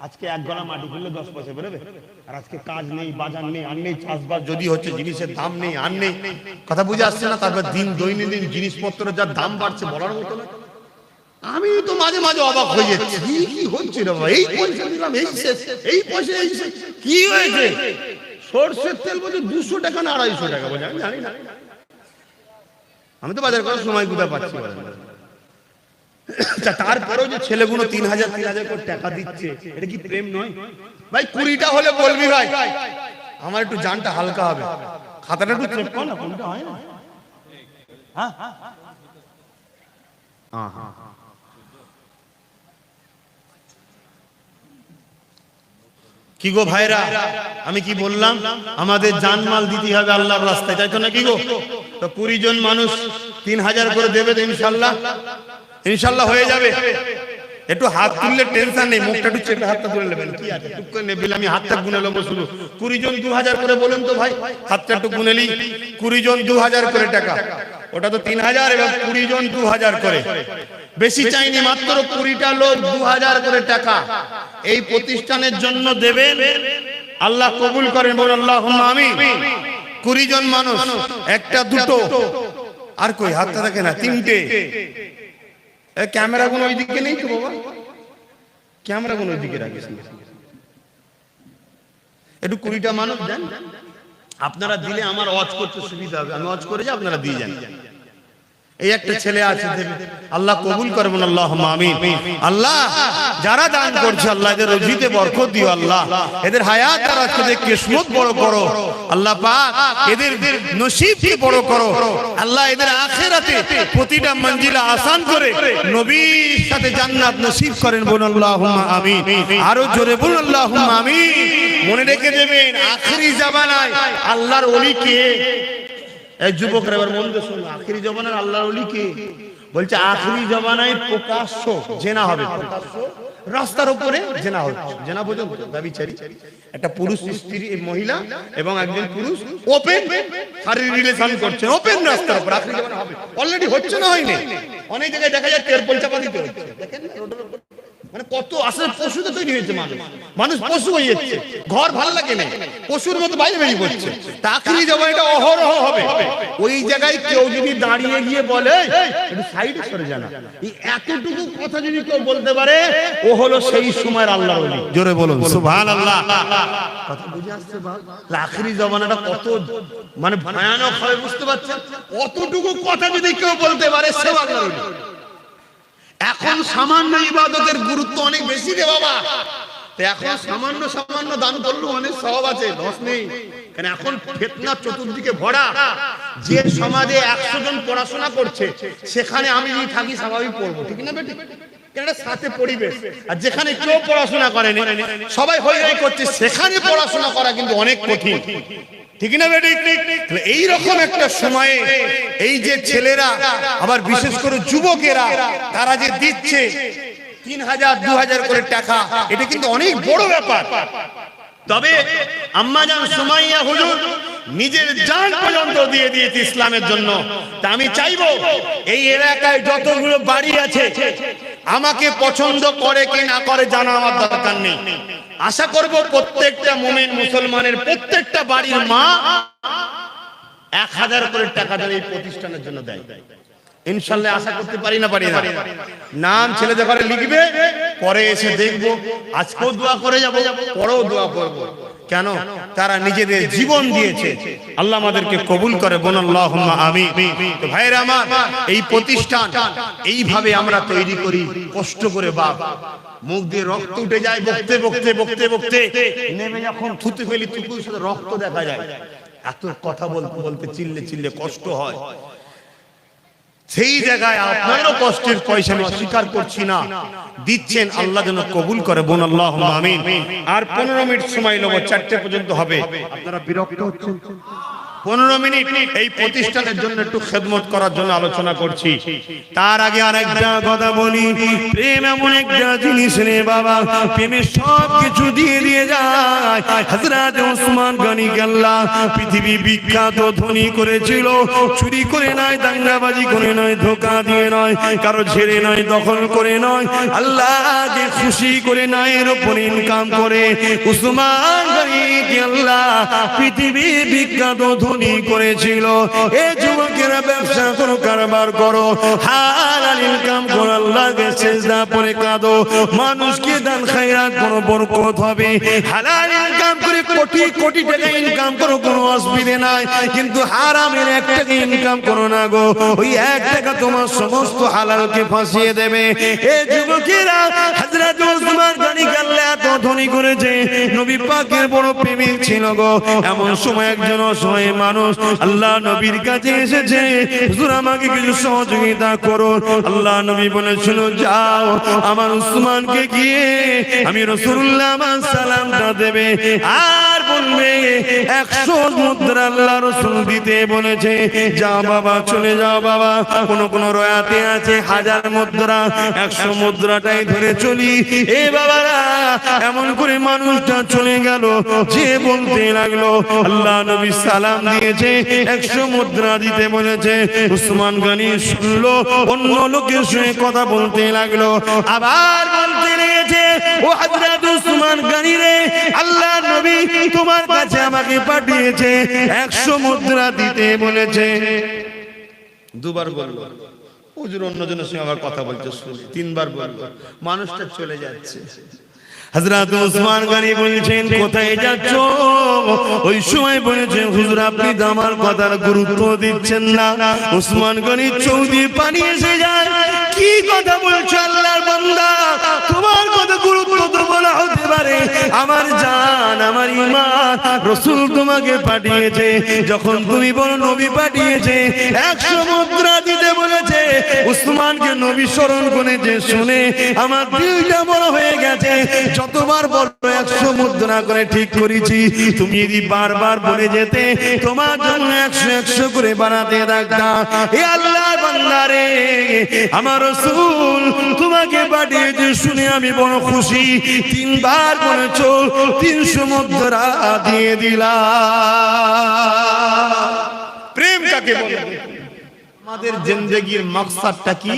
আজকে এক গলা মাটি খুললে 10 পয়সা বেরোবে, আর আজকে কাজ নেই, বাজার নেই, আর নেই চাষবাস, যদি হচ্ছে জিনিসের দাম নেই, আর নেই, কথা বুঝে আসছে না? তারপর দিন দৈনন্দিন জিনিসপত্রের যা দাম বাড়ছে বলার মতো না। আমি তো মাঝে মাঝে অবাক হয়ে যাচ্ছি, কি হচ্ছে রে ভাই, এই পয়সা দিলাম, এই শেষ, এই পয়সা, এই শেষ, কি হয়েছে? সরষের তেল বলছে 200 টাকা না 250 টাকা, বলছে আমি জানি না, আমি তো বাজার করার সময় কোথায় পাচ্ছি? তারপরেও যে ছেলেগুলো 3000 করে টাকা দিচ্ছে, এটা কি প্রেম নয় ভাই? 20টা হলে বলবি ভাই আমার একটু জানটা হালকা হবে, খাতাটা একটু চেক কর না, কোনটা হয় না? হ্যাঁ হ্যাঁ হ্যাঁ, কি গো ভাইরা, আমি কি বললাম? আমাদের জানমাল দিতে হবে আল্লাহর রাস্তায়, তাই তো নাকি গো? তো 20 জন মানুষ 3000 করে দেবে তো ইনশাআল্লাহ, ইনশাআল্লাহ হয়ে যাবে। একটু হাত তুললে টেনশন নেই, মুখটা একটু চেপে হাতটা তুলে নেবেন, কি আছে টুক করে নেবেন। আমি হাতটা গুনে নেবো শুধু। 20 জন 2000 করে বলেন তো ভাই, হাতটা একটু গুনেলি। 20 জন 2000 করে টাকা, ওটা তো 3000, এবং 20 জন 2000 করে, বেশি চাইনি, মাত্র 20টা লোক 2000 করে টাকা এই প্রতিষ্ঠানের জন্য দেবেন, আল্লাহ কবুল করেন, বলুন আল্লাহুম্মা আমিন। 20 জন মানুষ, একটা দুটো, আর কই হাতটা দেখে না, 3টে। ক্যামেরা গুলো ওইদিকে নেই তো বাবা, ক্যামেরা গুলো ওইদিকে রাখিস না। একটু 20টা মানুষ দেন, আপনারা দিলে আমার ওয়াজ করতে সুবিধা হবে, আমি ওয়াজ করে যাই, আপনারা দিয়ে যান। এই একটা ছেলে আছে, আল্লাহ কবুল করবেন, আল্লাহুম্মা আমিন। আল্লাহ যারা দান করছে, আল্লাহ এদের রুজিতে বরকত দিও, আল্লাহ এদের হায়াত আর আখিরাতে কিসমত বড় করো, আল্লাহ পাক এদের নসিবকে বড় করো, আল্লাহ এদের আখিরাতে প্রতিটা মঞ্জিলা আসান করে নবীর সাথে জান্নাত নসিব করেন, বলুন আল্লাহুম্মা আমিন। আরো জোরে বলুন আল্লাহুম্মা আমিন। মনে রেখে দেবেন, আখিরি জামানায় আল্লাহর ওলি কে? এই যুবকরা এবার মন দিয়ে শুনুন, আখিরি জামানার আল্লাহর ওলি কে? বলছে আখিরি জামানায় প্রকাশ্য জেনা হবে, প্রকাশ্য রাস্তার উপরে জেনা হচ্ছে। জেনা বোঝেন? ব্যভিচারী, একটা পুরুষ স্ত্রী, মহিলা এবং একজন পুরুষ ওপেন শারীরিক রিলেশন করছে, ওপেন রাস্তার উপর। আখিরি জামানা হবে, অলরেডি হচ্ছে না হয়নি? অনেক জায়গায় দেখা যায় তেরপল চাপা দিতে হচ্ছে, দেখেন না রোডের উপর, মানে কত আসলে পশুতে তৈরি হয়েছে মানুষ, মানুষ পশু হয়ে যাচ্ছে, ঘর ভালো লাগে না, পশুর মতো বাইরে বেরিয়ে পড়ছে। আখিরি জবান এটা অহরহ হবে। ওই জায়গায় কেউ যদি দাঁড়িয়ে গিয়ে বলে একটু সাইডে সরে যান, এই এতটুকু কথা যদি কেউ বলতে পারে, ও হলো সেই সময়ের আল্লাহর ওলি। জোরে বলুন সুবহানাল্লাহ। কথা বুঝে আসছে বাবা? আখিরি জমানাটা কত মানে ভয়ানক হবে বুঝতে পারছেন? অতটুকু কথা যদি কেউ বলতে পারে, সে আল্লাহর ওলি। এখন সামান্য ইবাদতের গুরুত্ব অনেক বেশি রে বাবা। এখন সামান্য সামান্য দান করলেও অনেক সওয়াব আছে, দোষ নেই। কারণ এখন ফিতনা চতুর্দিকে ভরা। যে সমাজে 100 জন পড়াশোনা করছে, সেখানে আমি যদি থাকি স্বাভাবিক পড়বো, ঠিক না বেটি? এটা সাথে পরিবেশ। আর যেখানে কেউ পড়াশোনা করেনি, সবাই হই হই করছে, সেখানে পড়াশোনা করা কিন্তু অনেক কঠিন, ঠিক না বেটি? এই রকম একটা সময়ে এই যে ছেলেরা, আবার বিশেষ করে যুবকেরা, তারা যে দিচ্ছে 3000 2000 করে টাকা, এটা কিন্তু অনেক বড় ব্যাপার। তবে আম্মাজান সুমাইয়া হুজুর নিজের জান পর্যন্ত দিয়ে দিয়েছে ইসলামের জন্য। তা আমি চাইবো এই এলাকায় যতগুলো বাড়ি আছে, আমাকে পছন্দ করে কি না করে জানা আমার দরকার নেই। আশা করব প্রত্যেকটা মুমিন মুসলমানের প্রত্যেকটা বাড়ির মা 1000 করে টাকা যেন এই প্রতিষ্ঠানের জন্য দেয়। ইনশাআল্লাহ আশা করতে পারি না? পারি না? নাম ছেলেদের ঘরে লিখবে, পরে এসে দেখবো, আজকেও দোয়া করে যাব, পরেও দোয়া করব। কেন? তারা নিজেদের জীবন দিয়েছে। আল্লাহ আমাদেরকে কবুল করে, বলুন আল্লাহুম্মা আমিন। তো ভাইরা আমার, এই প্রতিষ্ঠান এইভাবে আমরা তৈরি করি কষ্ট করে। বাপ মুখ দিয়ে রক্ত উঠে যায়, বকতে বকতে বকতে বকতে নেমে যখন থুতু ফেলি, থুতুর সাথে রক্ত দেখা যায়। এত কথা বলতে বলতে চিল্লে চিল্লে কষ্ট হয়। সেই জায়গায় আপনারও কষ্টের পয়সা আমি অস্বীকার করছি না, দিচ্ছেন, আল্লাহ যেন কবুল করে, বোন আল্লাহুম্মা আমিন। আর 15 মিনিট সময় নেব, 4টে পর্যন্ত হবে। আপনারা বিরক্ত হচ্ছেন? 15 মিনিট এই প্রতিষ্ঠানের জন্য একটু খেদমত করার জন্য আলোচনা করছি। তার আগে আরেকটা কথা বলি, প্রেম এমন একটা জিনিস রে বাবা, প্রেমে সব কিছু দিয়ে দিয়ে যায়। হযরত ওসমান গনি আল্লাহ পৃথিবী বিখ্যাত ধনী করেছিল। চুরি করে নয়, দাঙ্গাবাজি করে নয়, ধোঁকা দিয়ে নয়, কারো ঝেড়ে নয়, দখল করে নয়, আল্লাহকে খুশি করে নয়, এর উপর ইনকাম করে ওসমান গনি আল্লাহ পৃথিবী বিখ্যাত ধনী করেছিল। এই যুবকেরা ব্যবসা করো, কারবার করো, হালাল ইনকাম করো, আল্লাহকে সিজদা পড়ে কাঁদো, মানুষকে দান খায়রাত করো, বরকত হবে। হালাল ইনকাম করে কোটি কোটি টাকা ইনকাম করো, কোনো অসুবিধা নাই, কিন্তু হারামের 1 টাকা ইনকাম করো না গো, ওই 1 টাকা তোমার সমস্ত হালালকে ফাঁসিয়ে দেবে। এই যুবকেরা হযরত ওসমান গনি আল্লাহ এত ধনী করেছে, নবী পাকের বড় প্রেমিক ছিল গো। এমন সময় একজন অসহায় মানুষ আল্লাহ নবীর কাছে এসেছে, হুজুর আমাকে কিছু সহযোগিতা করুন। আল্লাহ নবী বলেছিল, যাও আমার উসমানকে গিয়ে আমি রাসূলুল্লাহ আমার সালামটা দেবে, আর বলবে 100 মুদ্রা আল্লাহ রাসূল দিতে বলেছে। যাও বাবা, চলে যাও বাবা। কোন রয়াতে আছে 1000 মুদ্রা, 100 মুদ্রাটাই ধরে চলি। এ বাবারা, এমন করে মানুষটা চলে গেল, যে বলতে লাগলো আল্লাহ নবী সালাম দিয়েছে, 100 মুদ্রা দিতে বলেছে। উসমান গনি শুনলো, অন্য লোকের সঙ্গে কথা বলতে লাগলো, আবার বলতে লেগেছে, ও হযরত উসমান গনি রে, আল্লাহ নবী তোমার কাছে আমাকে পাঠিয়েছে, 100 মুদ্রা দিতে বলেছে। দুবার বলল, হুজুর অন্যজনের সঙ্গে আবার কথা বলতে শুনি, 3বার বলল, মানুষটা চলে যাচ্ছে। হযরত ওসমান গনি বলছেন, কোথায় যাচ্ছ? ওই সময় বলেছেন, হুজুর আপনি তো আমার কথার গুরুত্ব দিচ্ছেন না। ওসমান গনি চৌদি পানি এসে যায়, কি কথা বলছো আল্লাহর বান্দা, তোমার কথা গুরুত্ব তো বলা হতে পারে, আমার জান, আমার ঈমান, রাসূল তোমাকে পাঠিয়েছে, যখন তুমি বলো নবী পাঠিয়েছে, 100 মুদ্রা দিতে বলেছে। ওসমানকে নবী স্মরণ করেছে, শুনে আমার দিলটা বড় হয়ে গেছে। যতবার বলো 100 মুদ্রা করে ঠিক করেছি, তুমি যদি বারবার বলে যেতে, তোমার জন্য 100 করে বানাতে থাকতাম। হে আল্লাহর বান্দা রে, আমার রাসূল তোমাকে পাঠিয়েছে শুনে আমি বড় খুশি। 3বার বলেছো, 300 মুদ্রা দিয়ে দিলাম। প্রেম কাকে বলে? আমাদের জিন্দেগির মাকসাদটা কি?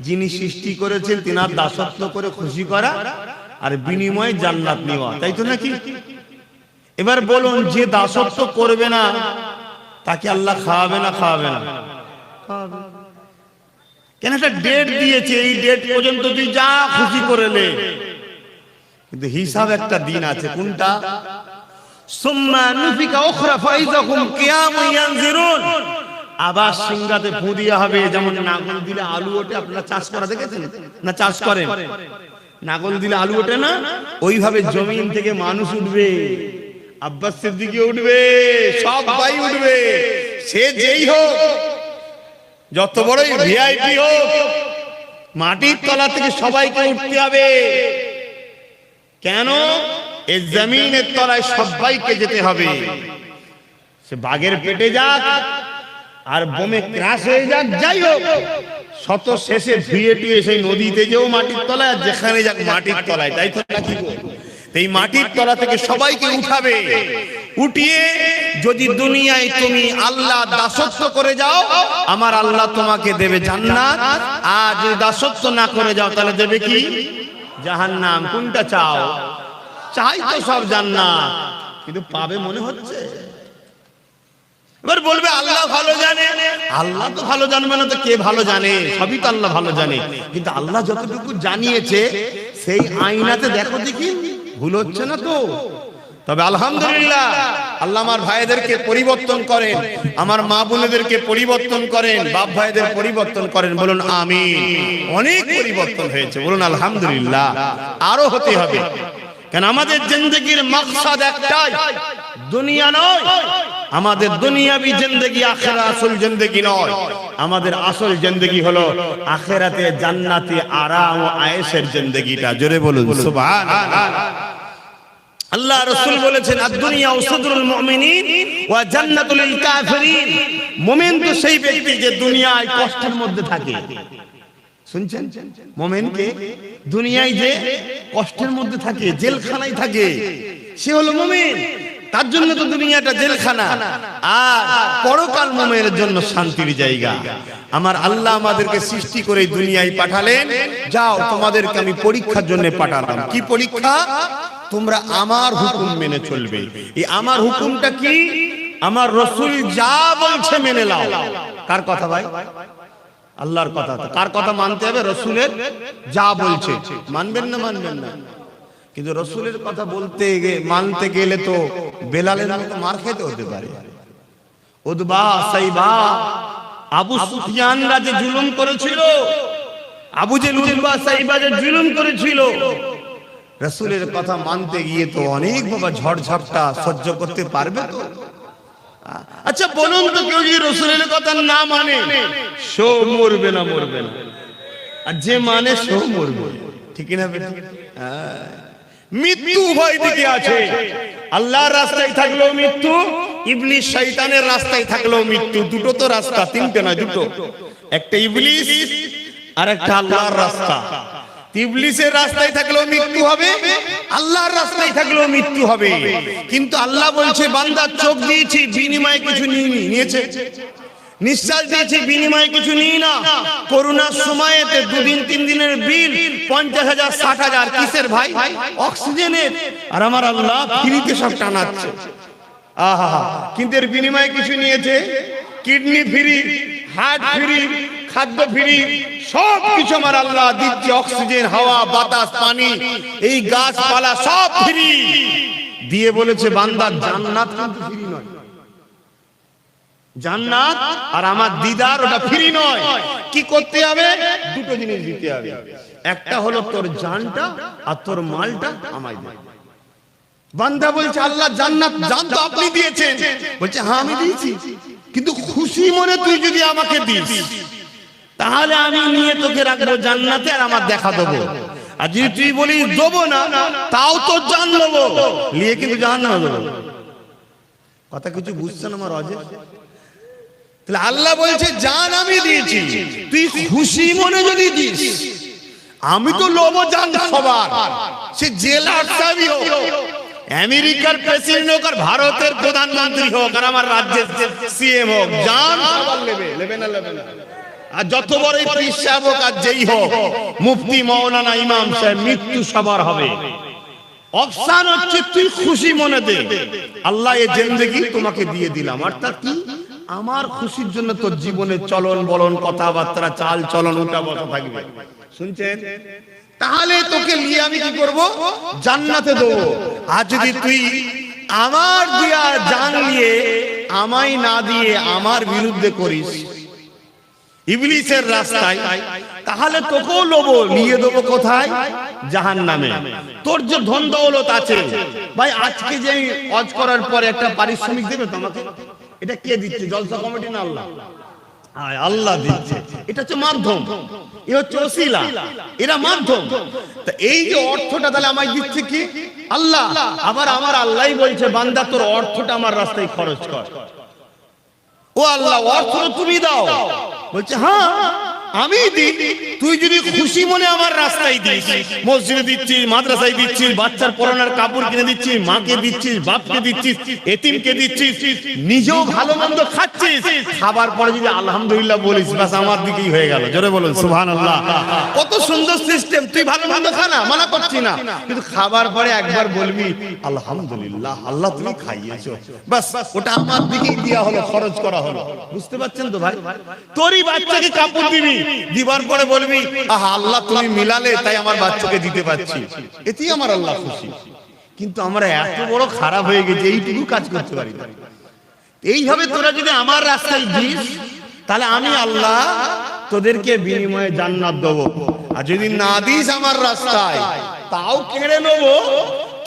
যিনি সৃষ্টি করেছেন তিনার দাসত্ব করে খুশি করা আর বিনিময়ে জান্নাত নেওয়া, তাই তো নাকি? এবার বলুন, যে দাসত্ব করবে না তাকে আল্লাহ খাওয়াবে না? খাওয়াবে না। কেন? একটা ডেট দিয়েছে, এই ডেট পর্যন্ত তুই যা খুশি করে নে, কিন্তু হিসাব একটা দিন আছে। কোনটা? সুম্মা নুফিকা উখরা ফাইযাহুম কিয়ামুন ইয়ানজিরুন। আবার সিংহাতে ফু দিয়া হবে। যেমন নাগল দিলে আলু ওঠে, আপনারা চাষ করা দেখেছেন না? চাষ করেন, নাগল দিলে আলু ওঠে না? ওইভাবে জমিন থেকে মানুষ উঠবে, আব্বাস সিদ্দিকী উঠবে, সবাই উঠবে, সে যেই হোক, যত বড়ই ভিআইপি হোক, মাটির তলা থেকে সবাইকে উঠতে হবে। কেন? এই জমিনের তলায় সবাইকে যেতে হবে। সে বাঘের পেটে যাক আর বোমে ক্রাশ হয়ে যাক, যাই হোক, শত শেষে ধুয়ে টুয়ে সেই নদীতে যেও মাটির তলায়, আর যেখানে যাক মাটির তলায়, তাই তো নাকি? এই মাটির তলা থেকে সবাইকে উঠাবে। উঠিয়ে যদি দুনিয়ায় তুমি আল্লাহ দাসত্ব করে যাও, আমার আল্লাহ তোমাকে দেবে জান্নাত। আর যদি দাসত্ব না করে যাও, তাহলে দেবে কি? জাহান্নাম। কোনটা চাও? চাই তো সব জান্নাত, কিন্তু পাবে মনে হচ্ছে? এবার বলবে আল্লাহ ভালো জানে। আল্লাহ তো ভালো জানবে না তো কে ভালো জানে? সবই তো আল্লাহ ভালো জানে। কিন্তু আল্লাহ যতটুকু জানিয়েছে সেই আইনাতে দেখো দেখি ভুল হচ্ছে না তো? তবে আলহামদুলিল্লাহ, আল্লাহ আমার ভাইদেরকে পরিবর্তন করেন, আমার মা বোনেদেরকে পরিবর্তন করেন, বাপ ভাইদের পরিবর্তন করেন। বলুন আমিন। অনেক পরিবর্তন হয়েছে, বলুন আলহামদুলিল্লাহ। আরো হতে হবে। কেন? আমাদের জিন্দেগির মাকসাদ একটাই, দুনিয়া নয়। আমাদের দুনিয়াবি জিন্দেগি আখিরাত আসল জিন্দেগি নয়। আমাদের আসল জিন্দেগি হলো আখিরাতে জান্নাতে আরাম ও আয়েশের জিন্দেগিটা। জোরে বলুন সুবহানাল্লাহ। আল্লাহ রাসূল বলেছেন, আদ-দুনিয়া উসদুরুল মুমিনিন ওয়া জান্নাতুল লিল কাফিরিন। মুমিন তো সেই ব্যক্তি যে দুনিয়ায় কষ্টের মধ্যে থাকে। শুনছেন? মুমিনকে দুনিয়ায় যে কষ্টের মধ্যে থাকে, জেলখানায় থাকে, সে হলো মুমিন। তার জন্য তো দুনিয়াটা জেলখানা, আর পরকাল মুমিনের জন্য শান্তির জায়গা। আমার আল্লাহ আমাদেরকে সৃষ্টি করে দুনিয়ায় পাঠালেন, যাও তোমাদেরকে আমি পরীক্ষার জন্য পাঠালাম। কি পরীক্ষা? তোমরা আমার হুকুম মেনে চলবে। এই আমার হুকুমটা কি? আমার রাসূল যা বলছে মেনে নাও। কার কথা ভাই? আল্লাহর কথা। কার কথা মানতে হবে? রাসূলের যা বলছে মানবেন না? মানবেন না? কিন্তু রাসূলের কথা বলতে মানতে গেলে তো বেলালের মতো মার খেতে হতে পারে। উদবা সাইবা আবু সুফিয়ানরা যে জুলুম করেছিল, আবু জেল উদবা সাইবা যে জুলুম করেছিল, রাসূলের কথা মানতে গিয়ে তো অনেক বাবা ঝড়ঝাপটা সহ্য করতে পারবে তো? আচ্ছা বলুন তো, কেউ যদি রাসূলের কথা না মানে, সে মরবে না? মরবে না। আর যে মানে সে মরবে, ঠিক না বেটা? মৃত্যু উভয় দিকে আছে। আল্লাহর রাস্তায় থাকলেও মৃত্যু, ইবলিস শয়তানের রাস্তায় থাকলেও মৃত্যু। দুটো তো রাস্তা, তিনটে না, দুটো। একটা ইবলিস আর একটা আল্লাহর রাস্তা। ইবলিসের রাস্তায় থাকলেও মৃত্যু হবে, আল্লাহর রাস্তায় থাকলেও মৃত্যু হবে। কিন্তু আল্লাহ বলছে, বান্দা চোখ দিয়েছি, বিনিময়ে কিছু নিয়েছে। নিঃশ্বাস দিয়েছি, বিনিময়ে কিছু নিই না। করোনার সময়েতে 2 দিন 3 দিনের বিল 50,000 60,000 কিসের ভাই? অক্সিজেনের। আর আমার আল্লাহ ফ্রিতে সব টানাচ্ছে। আহা, কিন্তু এর বিনিময়ে কিছু নিয়েছে। কিডনি ফ্রি, হার্ট ফ্রি, খাদ্য ফ্রি, সব কিছু আমার আল্লাহ দিচ্ছে। অক্সিজেন, হাওয়া, বাতাস, পানি, এই গাছপালা সব ফ্রি দিয়ে বলেছে, বান্দা জান্নাত কিন্তু ফ্রি নয়। জান্নাত আর আমার দিদার ওটা ফ্রি নয়। কি করতে হবে? দুটো জিনিস দিতে হবে। একটা হলো তোর জানটা, আর তোর মালটা আমায় দে। বান্দা বলছে, আল্লাহ জান্নাত জান তো আপনি দিয়েছেন। বলছে, হ্যাঁ আমি দিয়েছি, কিন্তু খুশি মনে তুই যদি আমাকে দিস, তাহলে আমি নিয়ে তোকে রাখবো জান্নাতে, আর আমার দেখা দেবো। আর যদি তুই বলিস দেবো না, তাও তো জান দেবো, নিয়ে কিন্তু জাহান্নামে দেবো। কথা কিছু বুঝছেন আমার অজয়? তাহলে আল্লাহ বলছে, জান আমি দিয়েছি, তুই খুশি মনে যদি দিস, আমি তো লোভ জান সবার। সে জেলার সাহেবই হোক, আমেরিকার প্রেসিডেন্ট হোক, আর ভারতের প্রধানমন্ত্রী হোক, আর আমার রাজ্যের সিএম হোক, জান সবার নেবে। নেবে না? নেবে না? আর যত বড়ই পীর সাহেব হোক আর যেই হোক, মুফতি মাওলানা ইমাম সাহেব, মৃত্যু সবার হবে। অপশন হচ্ছে তুই খুশি মনে দে, আল্লাহ এই জিন্দেগি তোমাকে দিয়ে দিলাম, অর্থাৎ কি আমার খুশির জন্য তোর জীবনে চলন বলন কথাবার্তা চাল চলন উল্টা বসা থাকবে। শুনছেন? তাহলে তোকে নিয়ে আমি কি করব? জান্নাতে দেবো। আর যদি তুই আমার দিয়া জান নিয়ে আমায় না দিয়ে আমার বিরুদ্ধে করিস ইবলিসের রাস্তায়, তাহলে তোকেও লোবো, নিয়ে দেবো কোথায়? জাহান্নামে। তোর যে ধন দৌলত আছে ভাই, আজকে যে ওয়াজ করার পরে একটা পারিশ্রমিক দেবে তোমাকে, এটা কে দিচ্ছে? জলসা কমিটি না আল্লাহ? আল্লাহ দিচ্ছে। এটা হচ্ছে মাধ্যম, এ হচ্ছে ওসিলা, এরা মাধ্যম। তা এই যে অর্থটা তাহলে আমায় দিচ্ছে কি? আল্লাহ। আবার আমার আল্লাহই বলছে বান্দা তোর অর্থটা আমার রাস্তায় খরচ কর। ও আল্লাহ, অর্থ তুমি দাও। বলছে হ্যাঁ আমি দিই, তুই যদি খুশি মনে আমার রাস্তায় দিস, মসজিদে দিচ্ছিস, মাদ্রাসায় দিচ্ছিস, বাচ্চার পড়ানোর কাপড় কিনে দিচ্ছিস, মাকে দিচ্ছিস, বাপকে দিচ্ছিস, এতিমকে দিচ্ছিস, নিজেও ভালো মন্দ খাচ্ছিস, খাবার পরে যদি আলহামদুলিল্লাহ বলিস, বাস আমার দিকেই হয়ে গেল। জোরে বলুন সুবহানাল্লাহ। কত সুন্দর সিস্টেম। তুই ভালো মন্দ খা না, মানা করছি না, কিন্তু খাবার পরে একবার বলবি আলহামদুলিল্লাহ, আল্লাহ তুমি খাইয়েছো, বাস ওটা আমার দিকেই দেওয়া হলো, খরচ করা হলো। বুঝতে পারছেন তো ভাই? তোরই বাচ্চাকে কাপড় দিবি, দিবার পরে বলবি আহা আল্লাহ তুমি মিলালে তাই আমার বাচ্চাকে দিতে পারছি, এতেই আমার আল্লাহ খুশি। কিন্তু আমরা এত বড় খারাপ হয়ে গেছি, এইটুকু কাজ করতে পারি না। এইভাবে তোরা যদি আমার রাস্তায় দিস, তাহলে আমি আল্লাহ তোদেরকে বিনিময়ে জান্নাত দেবো। আর যদি না দিস আমার রাস্তায়, তাও কেড়ে নেবো,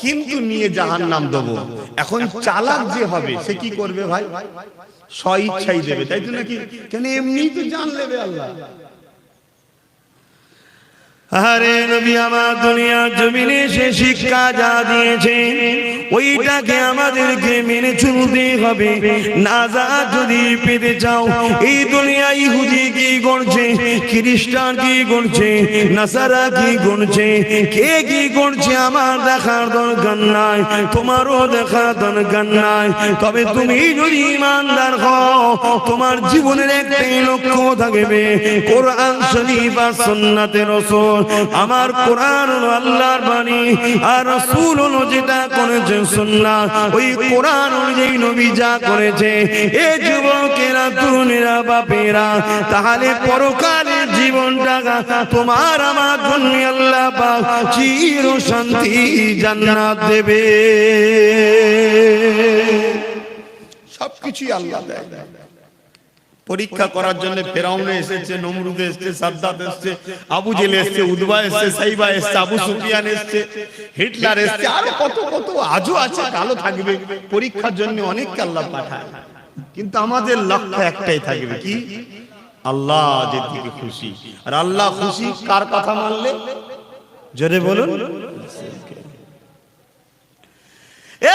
কিন্তু নিয়ে জাহান্নাম দেবো। এখন চালাক যে হবে সে কি করবে ভাই? স্ব ইচ্ছাই দেবে, তাই তো নাকি? কেন এমনি তো জান নেবে আল্লাহ। আরে নবী আমার দুনিয়ার জমিনে সে শিক্ষা যা দিয়েছে ওইটাকে আমাদেরকে মেনে চলতে হবে। নাজাত যদি পেতে চাও, এই দুনিয়ায় ইহুদি কি করছে, খ্রিস্টান কি করছে, নাসারা কি করছে, কে কি করছে আমার দেখার দরকার নাই, তোমারও দেখার দরকার নাই। তবে তুমি যদি ইমানদার হও, তোমার জীবনের একটাই লক্ষ্য থাকবে কোরআন শরীফ আর সুন্নাতে রাসূল। আমার কোরআন হলো আল্লাহর বাণী, আর রাসূল হলো যেটা করেছেন সুন্নাহ। ওই কোরআন অনুযায়ী নবী যা করেছে, এ যুবকেরা, তরুণেরা, বাপেরা, তাহলে পরকালের জীবনটা তোমার আমার জন্য আল্লাহ পাক চির শান্তি জান্নাত দেবে। সবকিছুই আল্লাহ দেয়। পরীক্ষা করার জন্য ফেরাউন এসেছে, নমরুদ এসেছে, সাদ্দাত এসেছে, আবু জেল এসেছে, উদবা এসেছে, সাইবা এসেছে, আবু সুফিয়ান এসেছে, হিটলার এসেছে, আরো কত কত আজও আছে, কালো থাকবে। পরীক্ষার জন্য অনেককে আল্লাহ পাঠায়, কিন্তু আমাদের লক্ষ্য একটাই থাকবে কি? আল্লাহ যেদিকে খুশি। আর আল্লাহ খুশি কার কথা মানলে? জোরে বলুন।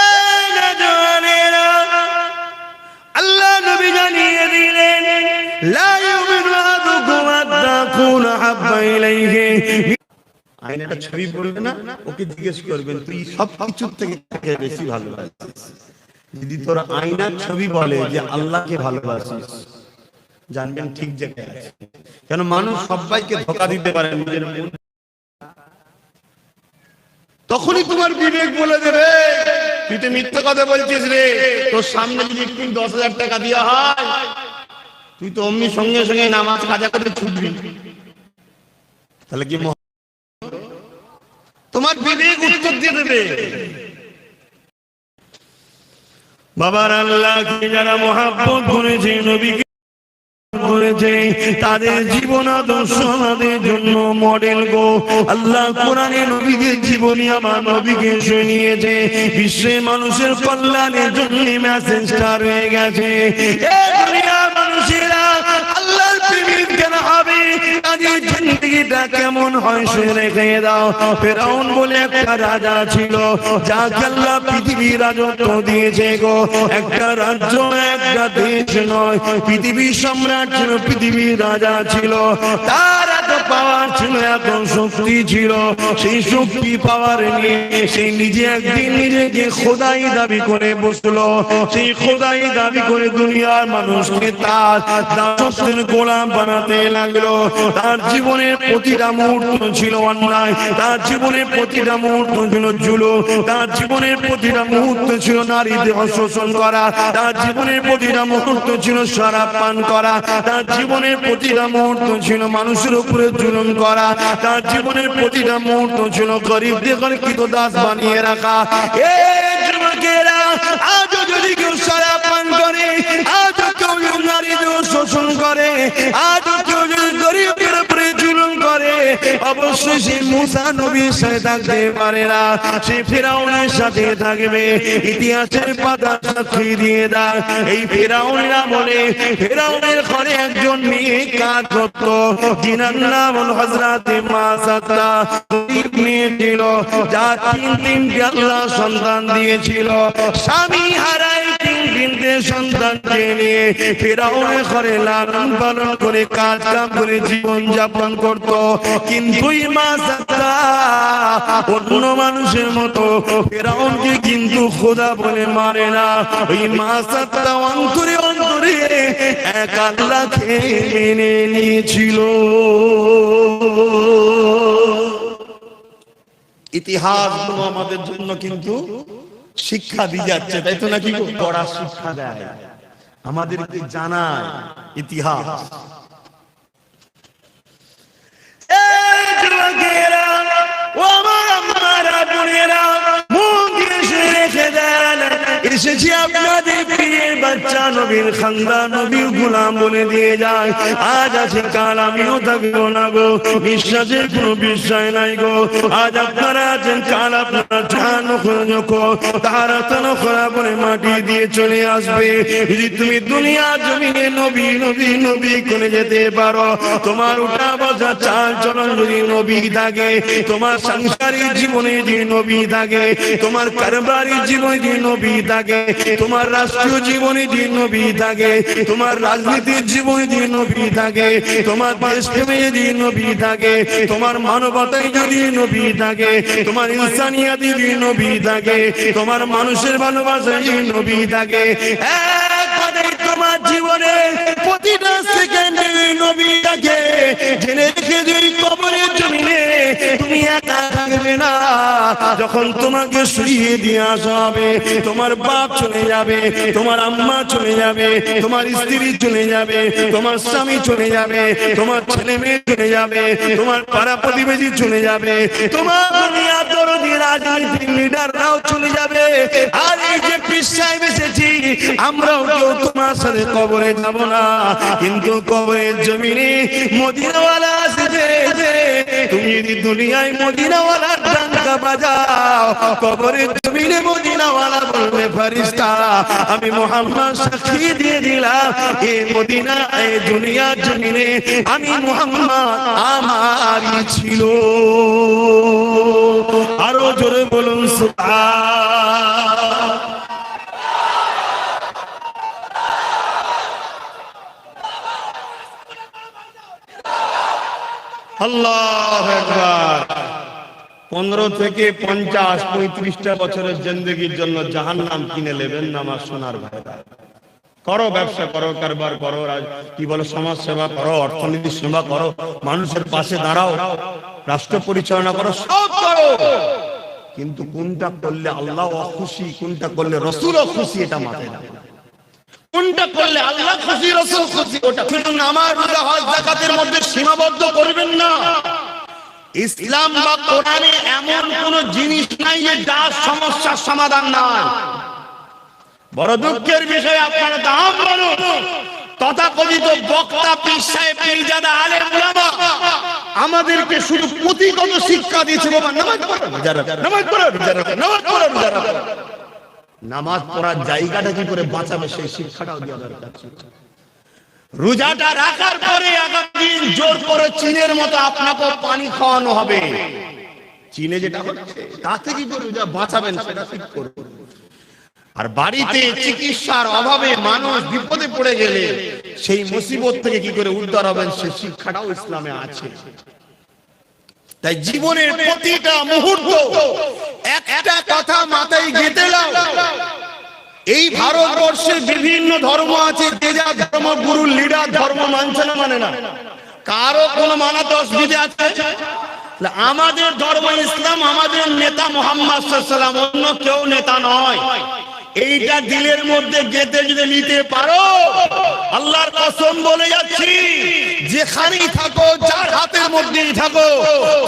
এই নজওয়ানেরা, আল্লাহ নবী জানিয়ে দিলেন লা ইউমিনু আহাদুকুম হাত্তা কুনা হাব্বা ইলাইহি। আয়নাটা ছবি পড়বে না, ওকে জিজ্ঞেস করবেন তুই সব কিছু থেকে কাকে বেশি ভালোবাসিস? যদি তোর আয়নার ছবি বলে যে আল্লাহকে ভালোবাসিস, জানবেন ঠিক জায়গায় আছে। কেন মানুষ সবাইকে ধোঁকা দিতে পারে নিজের মন, তখনই তোমার বিবেক বলে দেবে তুই তো মিথ্যা কথা বলছিস রে। তোর সামনে যদি একটু 10,000 টাকা দেওয়া হয়, তুই তো অমনি সঙ্গে সঙ্গে নামাজ কাজা করে ছুটবি। তাহলে কি তোমার বিবেক উত্তর দিয়ে দেবে? বাবার আল্লাহকে যারা মহাব্বত করেছে, নবীকে করেছে, তাদের জীবন আদর্শ আমাদের জন্য মডেল গো। আল্লাহ কোরআনে নবীদের জীবনী আমার নবীকে শুনিয়েছে, বিশ্বের মানুষের কল্যাণের জন্য মেসেজটা রয়ে গেছে। এই দুনিয়ার মানুষেরা আল্লাহর প্রেমিক কেন হবে, তাদের জিন্দেগিটা কেমন হয় সে রেখে দাও। ফেরাউন বলে একটা রাজা ছিল, যাকে আল্লাহ পৃথিবীর রাজত্ব দিয়েছে গো। একটা রাজ্য, একটা দেশ নয়, পৃথিবীর সম্রাট ছিল, পৃথিবীর রাজা ছিল। তার এত পাওয়ার ছিল, এত শক্তি ছিল, সেই শক্তি পাওয়ার নিয়ে সেই নিজে একদিন নিজেকে খোদাই দাবি করে বসলো। সেই খোদাই দাবি করে দুনিয়ার মানুষকে তার দাসত্বের গোলাম বানাতে লাগলো। তার জীবনের প্রতিটা মুহূর্ত ছিল অন্যায়, তার জীবনের প্রতিটা মুহূর্ত ছিল জুলুম, তার জীবনের প্রতিটা মুহূর্ত ছিল নারীদের শোষণ করা, তার জীবনের প্রতিটা মুহূর্ত ছিল শরাব পান করা, তার জীবনের প্রতিটা মুহূর্ত ছিল মানুষের উপরে জুলুম করা, তার জীবনের প্রতিটা মুহূর্ত ছিল গরিবদের কৃত দাস বানিয়ে রাখা। এই যুবকেরা, আজও যদি কেউ শরাব পান করে, আজও কেউ নারীদের শোষণ করে, আজও কেউ যদি গরিবদের উপরে জুলুম করে, অবশ্যই সে মুসা নবীর সাথে থাকতে পারে না, সে ফেরাউনের সাথে থাকবে। ইতিহাসের পাতা সাক্ষী দিয়ে দেয়, এই ফেরাউনের আমলে ফেরাউনের ঘরে একজন মেয়ে কাজ করত, যিনার নাম হল হযরতে মাসাত্তা। মেয়ে ছিল যার তিনটে আল্লাহ সন্তান দিয়েছিল, স্বামী হারায় তিনটে সন্তান নিয়ে ফেরাউনের ঘরে লালন পালন করে কাজ কাম করে জীবন যাপন করত। কিন্তু মাসাত্তা অন্য মানুষের মতো ফেরাউনকে কিন্তু খোদা বলে মানে না। ওই মাসাত্তা অন্তরে অন্তরে এক আল্লাহকে মেনে নিয়েছিল। ইতিহাস আমাদের জন্য কিন্তু শিক্ষা দিয়ে যাচ্ছে, তাই তো নাকি? পড়া শিক্ষা দেয়, আমাদেরকে জানায় ইতিহাস। এসেছি আপনাদের প্রিয় বাচ্চা নবীর খানদান নবীর গোলাম বলে দিয়ে যায়। আজ আছে কাল আমিও থাকবো না গো, বিশ্বাসের কোনো বিষয় নাই গো। আজ আপনারা আছেন, কাল আপনারা জান তাহারা তো খরা বলে মাটি দিয়ে চলে আসবে। যদি তুমি দুনিয়া জমিনে নবী নবী নবী করে যেতে পারো, তোমার উঠা বসা চাল চলন যদি নবী থাকে, তোমার সাংসারিক জীবনে যে নবী থাকে, তোমার কারবারি জীবনে যে নবী থাকে, তোমার রাষ্ট্রীয় জীবনে যে নবী থাকে, তোমার রাজনীতির জীবনে যে নবী থাকে, তোমার দেশপ্রেমে যে নবী থাকে, তোমার মানবতায় যদি নবী থাকে, তোমার ইনসানিয়াতে যে নবী থাকে, তোমার মানুষের ভালোবাসায় যে নবী থাকে, একবারে তোমার জীবনে প্রতিটা সেকেন্ডে নবী থাকে। জেনে রেখে যদি কবরের জমিনে তুমি একা থাকবে না, যখন তোমাকে শুইয়ে দিয়ে আসা হবে, তোমার বাপ চলে যাবে, তোমার আম্মা চলে যাবে, তোমার স্ত্রী চলে যাবে, তোমার স্বামী চলে যাবে, তোমার ছেলে মেয়ে চলে যাবে, তোমার পাড়া প্রতিবেশী চলে যাবে, তোমার দুনিয়ার দরদি রাজনৈতিক লিডাররাও চলে যাবে। আর এই যে পিসায় বেসেছি, আমরাও কেউ তোমার সাথে কবরে যাব না, কিন্তু কবরের জমিনে মদিনাওয়ালা আসবে। তুমি যদি দুনিয়ায় মদিনাওয়ালার ডাঙ্কা বাজাও, কবরের জমিনে মদিনাওয়ালা বলবে ফেরেশতা, আমি মুহাম্মদ সাক্ষী দিয়ে দিলাম, এই মদিনা এই দুনিয়ার জমিনে আমি মুহাম্মদ আমারই ছিল। আরো জোরে বলুন সুবহান। আল্লাহু আকবার। 15 থেকে 50 35টা বছরের জিন্দেগির জন্য জাহান্নাম কিনে নেবেন না আমার সোনার ভাইরা। করো, ব্যবসা করো, কারবার করো, কি বলো, সমাজ সেবা করো, অর্থনীতি সেবা করো, মানুষের পাশে দাঁড়াও, রাষ্ট্র পরিচালনা করো, সব করো, কিন্তু কোনটা করলে আল্লাহ খুশি, কোনটা করলে রাসূল খুশি, এটা মাথায় রাখো। কোনটা করলে আল্লাহ খুশি, রাসূল খুশি, ওটা। শুধু নামাজ, রোজা, হজ, যাকাতের মধ্যে সীমাবদ্ধ করবেন না। ইসলাম বা কোরআনে এমন কোন জিনিস নাই যে যার সমস্যার সমাধান নাই। বড় দুঃখের বিষয়, আপনারা দাম বলুন, তথাকথিত বক্তা, পীর সাহেব, পীরজাদা, আলেম উলামা আমাদেরকে শুধু পুঁথিগত শিক্ষা দিয়েছে, বাবা নামাজ পড়ো, রোজা রাখো, নামাজ পড়ো, রোজা রাখো, নামাজ পড়ো, রোজা রাখো। নামাজ পড়ার জায়গাটা কি করে বাঁচাবে সেই শিক্ষাটাও দেওয়া দরকার ছিল। রোজাটা রাখার পরে আগামী দিন জোর করে চীনের মতো আপনাকে পানি খাওয়ানো হবে। চীনে যেটা হচ্ছে তাতে কি করে রোজা বাঁচাবেন সেটা ঠিক করুন। আর বাড়িতে চিকিৎসার অভাবে মানুষ বিপদে পড়ে গেলে সেই মুসিবত থেকে কি করে উদ্ধার হবেন সেই শিক্ষাটাও ইসলামে আছে। তাই জীবনের প্রতিটা মুহূর্ত একটা কথা মাথায় গেঁথে নাও, এই ভারতবর্ষে বিভিন্ন ধর্ম আছে, যে যা ধর্ম গুরু লিডার ধর্ম মানছে না মানে না, কারো কোনো মানাতে অসুবিধা আছে? আমাদের ধর্ম ইসলাম, আমাদের নেতা মুহাম্মদ সাল্লাল্লাহু আলাইহি ওয়াসাল্লাম, অন্য কেউ নেতা নয়। এইটা দিলের মধ্যে গেঁথে যদি নিতে পারো, আল্লাহর কসম বলে যাচ্ছি, যেখানেই থাকো, যার হাতের মধ্যেই থাকো,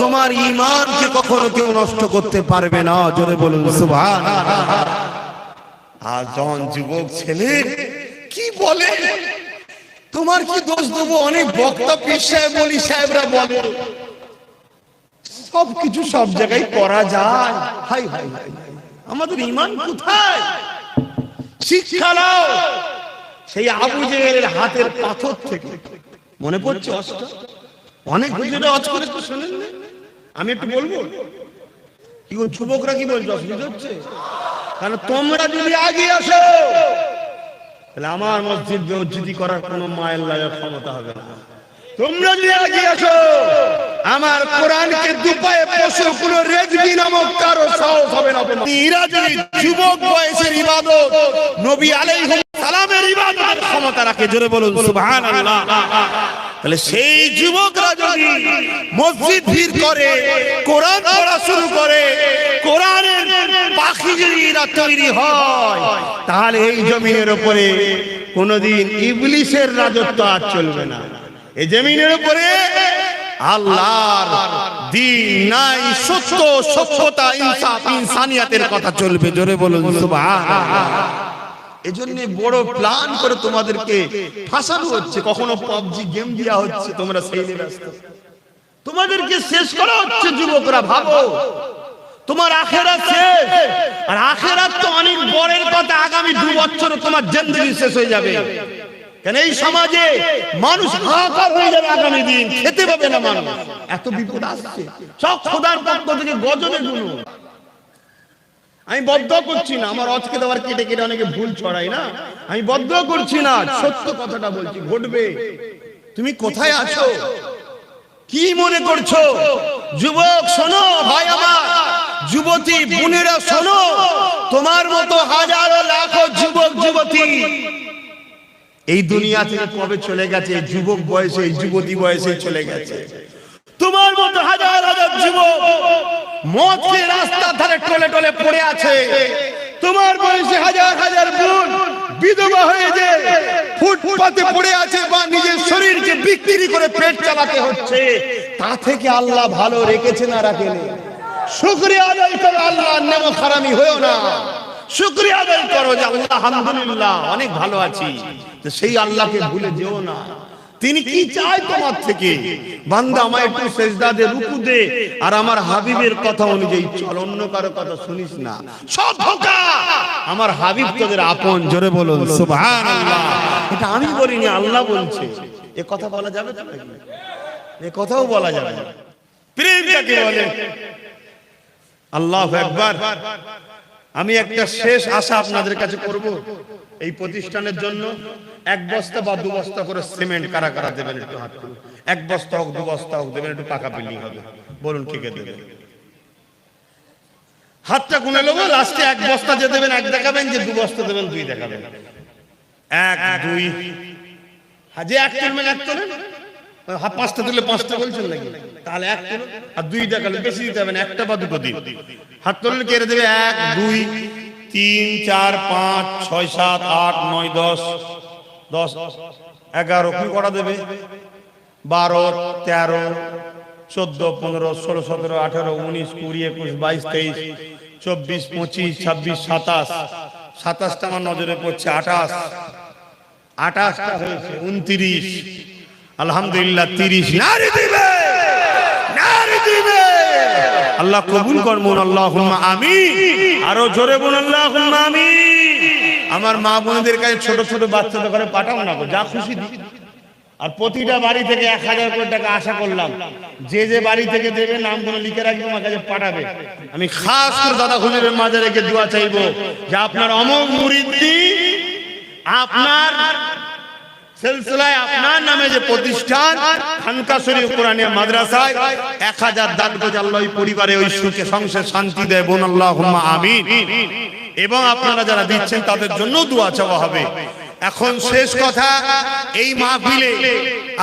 তোমার ঈমানকে কখনো কেউ নষ্ট করতে পারবে না। জোরে বলুন সুবহানাল্লাহ। আর যখন যুবক ছেলে কি বলে, তোমার কি দোষ দেবো? অনেক বক্তা পীর সাহেব ওলি সাহেবরা বলে সবকিছু সব জায়গায় করা যায়। হাই হাই হাই, আমাদের ঈমান কোথায়? শিক্ষা নাও সেই আবু জেহেলের হাতের পাথর থেকে। মনে পড়ছে অষ্ট, অনেক হুজুরা অজ করে তো শুনেন না, আমি একটু বলবো কি গো যুবকরা, কি বলছো? অসুবিধা হচ্ছে? কারণ তোমরা যদি আগে আসো, তাহলে আমার মসজিদ বেউজ্জতি করার কোনো মায়ের লাগা ক্ষমতা হবে না। তোমরা যদি আগে আসো, আমার কোরআনকে দুপায়ে পশু কোনো রেজবি নামক কারো সাহস হবে না। এরা যদি যুবক বয়সের ইবাদত, নবী আলাইহিস সালামের ইবাদতের ক্ষমতা রাখে, জোরে বলুন সুবহানাল্লাহ, তাহলে সেই যুবকরা যদি মসজিদ ভিড় করে, কোরআন পড়া শুরু করে, কোরআনের পাখি যদি এরা তৈরি হয়, তাহলে এই জমিনের উপরে কোনদিন ইবলিসের রাজত্ব আর চলবে না। এই জমিনের উপরে আল্লাহর দ্বীন নাই, সত্য, সভ্যতা, ইনসাফ, ইনসানিয়াতের কথা চলবে। জোরে বলুন সুবহানাল্লাহ। এজন্য বড় প্ল্যান করে তোমাদেরকে ফাঁসানো হচ্ছে, কখনো পাবজি গেম দেওয়া হচ্ছে, তোমরা সেই ব্যস্ত, তোমাদেরকে শেষ করা হচ্ছে। যুবকরা ভাবো, তোমার আখেরাত শেষ, আর আখেরাত তো অনেক বড়ের কথা, আগামী 2 বছর তোমার জিন্দেগি শেষ হয়ে যাবে। কেন এই সমাজে মানুষ হাহাকার হয়ে যাবে, আগামী দিন খেতে পাবে না মানুষ, এত বিপদ আসছে। সব খোদার পক্ষ থেকে গজবে গুলো। আমি বদদোয়া করছি না, আমার অজকে দেওয়ার কেটে কেটে অনেকে ভুল ছড়াই না, আমি বদদোয়া করছি না, সত্য কথাটা বলছি, ঘটবে। তুমি কোথায় আছো, কি মনে করছো? যুবক শোনো, ভাই আমার, যুবতী বোনেরা শোনো, তোমার মতো হাজারো লাখো যুবক যুবতী এই দুনিয়া থেকে কবে চলে গেছে? যুবক বয়সে, যুবতী বয়সে চলে গেছে। তোমার মতো হাজার হাজার যুবক মদ খেয়ে রাস্তার ধারে টলে টলে পড়ে আছে। তোমার বয়সে হাজার হাজার বোন বিধবা হয়ে যে ফুটপাতে পড়ে আছে, বা নিজের শরীরকে বিক্রি করে পেট চালাতে হচ্ছে। তা থেকে আল্লাহ ভালো রেখেছে না রাখেনি? শুকরিয়া আদায় করো, আল্লাহর নেমত হারামি হয়েও না। শুকরিয়া আদায় করো যে আল্লাহ আলহামদুলিল্লাহ অনেক ভালো আছি। তো সেই আল্লাহকে ভুলে যেও না। তিনি কি চায় তোমার থেকে? বান্দা আমায় একটু সেজদা দে, রুকু দে, আর আমার হাবিবের কথা অনুযায়ী চল, অন্য কারো কথা শুনিস না, সব ধোঁকা। আমার হাবিব তোদের আপন। জোরে বলুন সুবহানাল্লাহ। এটা আমি বলিনি, আল্লাহ বলছে। এ কথা বলা যাবে তো নাকি? এ কথাও বলা যাবে না। প্রেম কাকে বলে? আল্লাহু আকবার। আমি একটা শেষ আশা আপনাদের কাছে করব, এই প্রতিষ্ঠানের জন্য 1 বস্তা বা 2 বস্তা করে সিমেন্ট কারা কারা দেবেন? একটু হাত তুলুন। 1 বস্তা হোক, 2 বস্তা হোক দেবেন, একটু পাকা বিল্ডিং হবে। বলুন কে কে দেবেন? হাতটা গুনে নেবো, লাস্টে 1 বস্তা যে দেবেন 1 দেখাবেন, যে 2 বস্তা দেবেন 2 দেখাবেন। 1 2, যে 1 তুলবেন 1 তুলেন, 5টা তুলে 5টা বলছেন নাকি? তাহলে 1 তুলুন, আর 2 দেখালেন, বেশি দিতে হবে না, 1টা বা 2টো দিন। হাত তুললে কেড়ে দেবে 1 2 3 4 5 6 7 8 9 10 10 11 কি করা দেবে? 12 13 14 15 16 17 18 19 20 21 22 23 24 25 26 27 27টা আমার নজরে পড়ছে। 28টা হয়েছে, 29, আলহামদুলিল্লাহ 30। নারী দিবে, নারী দিবে। আল্লাহ কবুল করুন, আল্লাহুম্মা আমিন। আরো জোরে বলুন আল্লাহুম্মা আমিন। আমার মা বোনদের কাছে ছোট ছোট বাচ্চাদের ঘরে পাঠাও না, যা খুশি দিই। আর প্রতিটা বাড়ি থেকে 1000 করে টাকা আশা করলাম, যে যে বাড়ি থেকে দেবে নামগুলো লিখে রাখবে, আমার কাছে পাঠাবে। আমি খাস করে দাদা হুজুরের মাঝে রেখে দোয়া চাইবো যে আপনার অমোঘ মুরিদি, আপনার সিলসিলায় আপনার নামে যে প্রতিষ্ঠান খানকা শরীফ কোরআনিয়া মাদ্রাসায় 1000 দান করে আল্লাহ ওই পরিবারে ওই সুখে সংসার শান্তি দেয়, বলুন আল্লাহুম্মা আমিন। এবং আপনারা যারা দিচ্ছেন তাদের জন্য দোয়া চাওয়া হবে। এখন শেষ কথা, এই মাহফিলে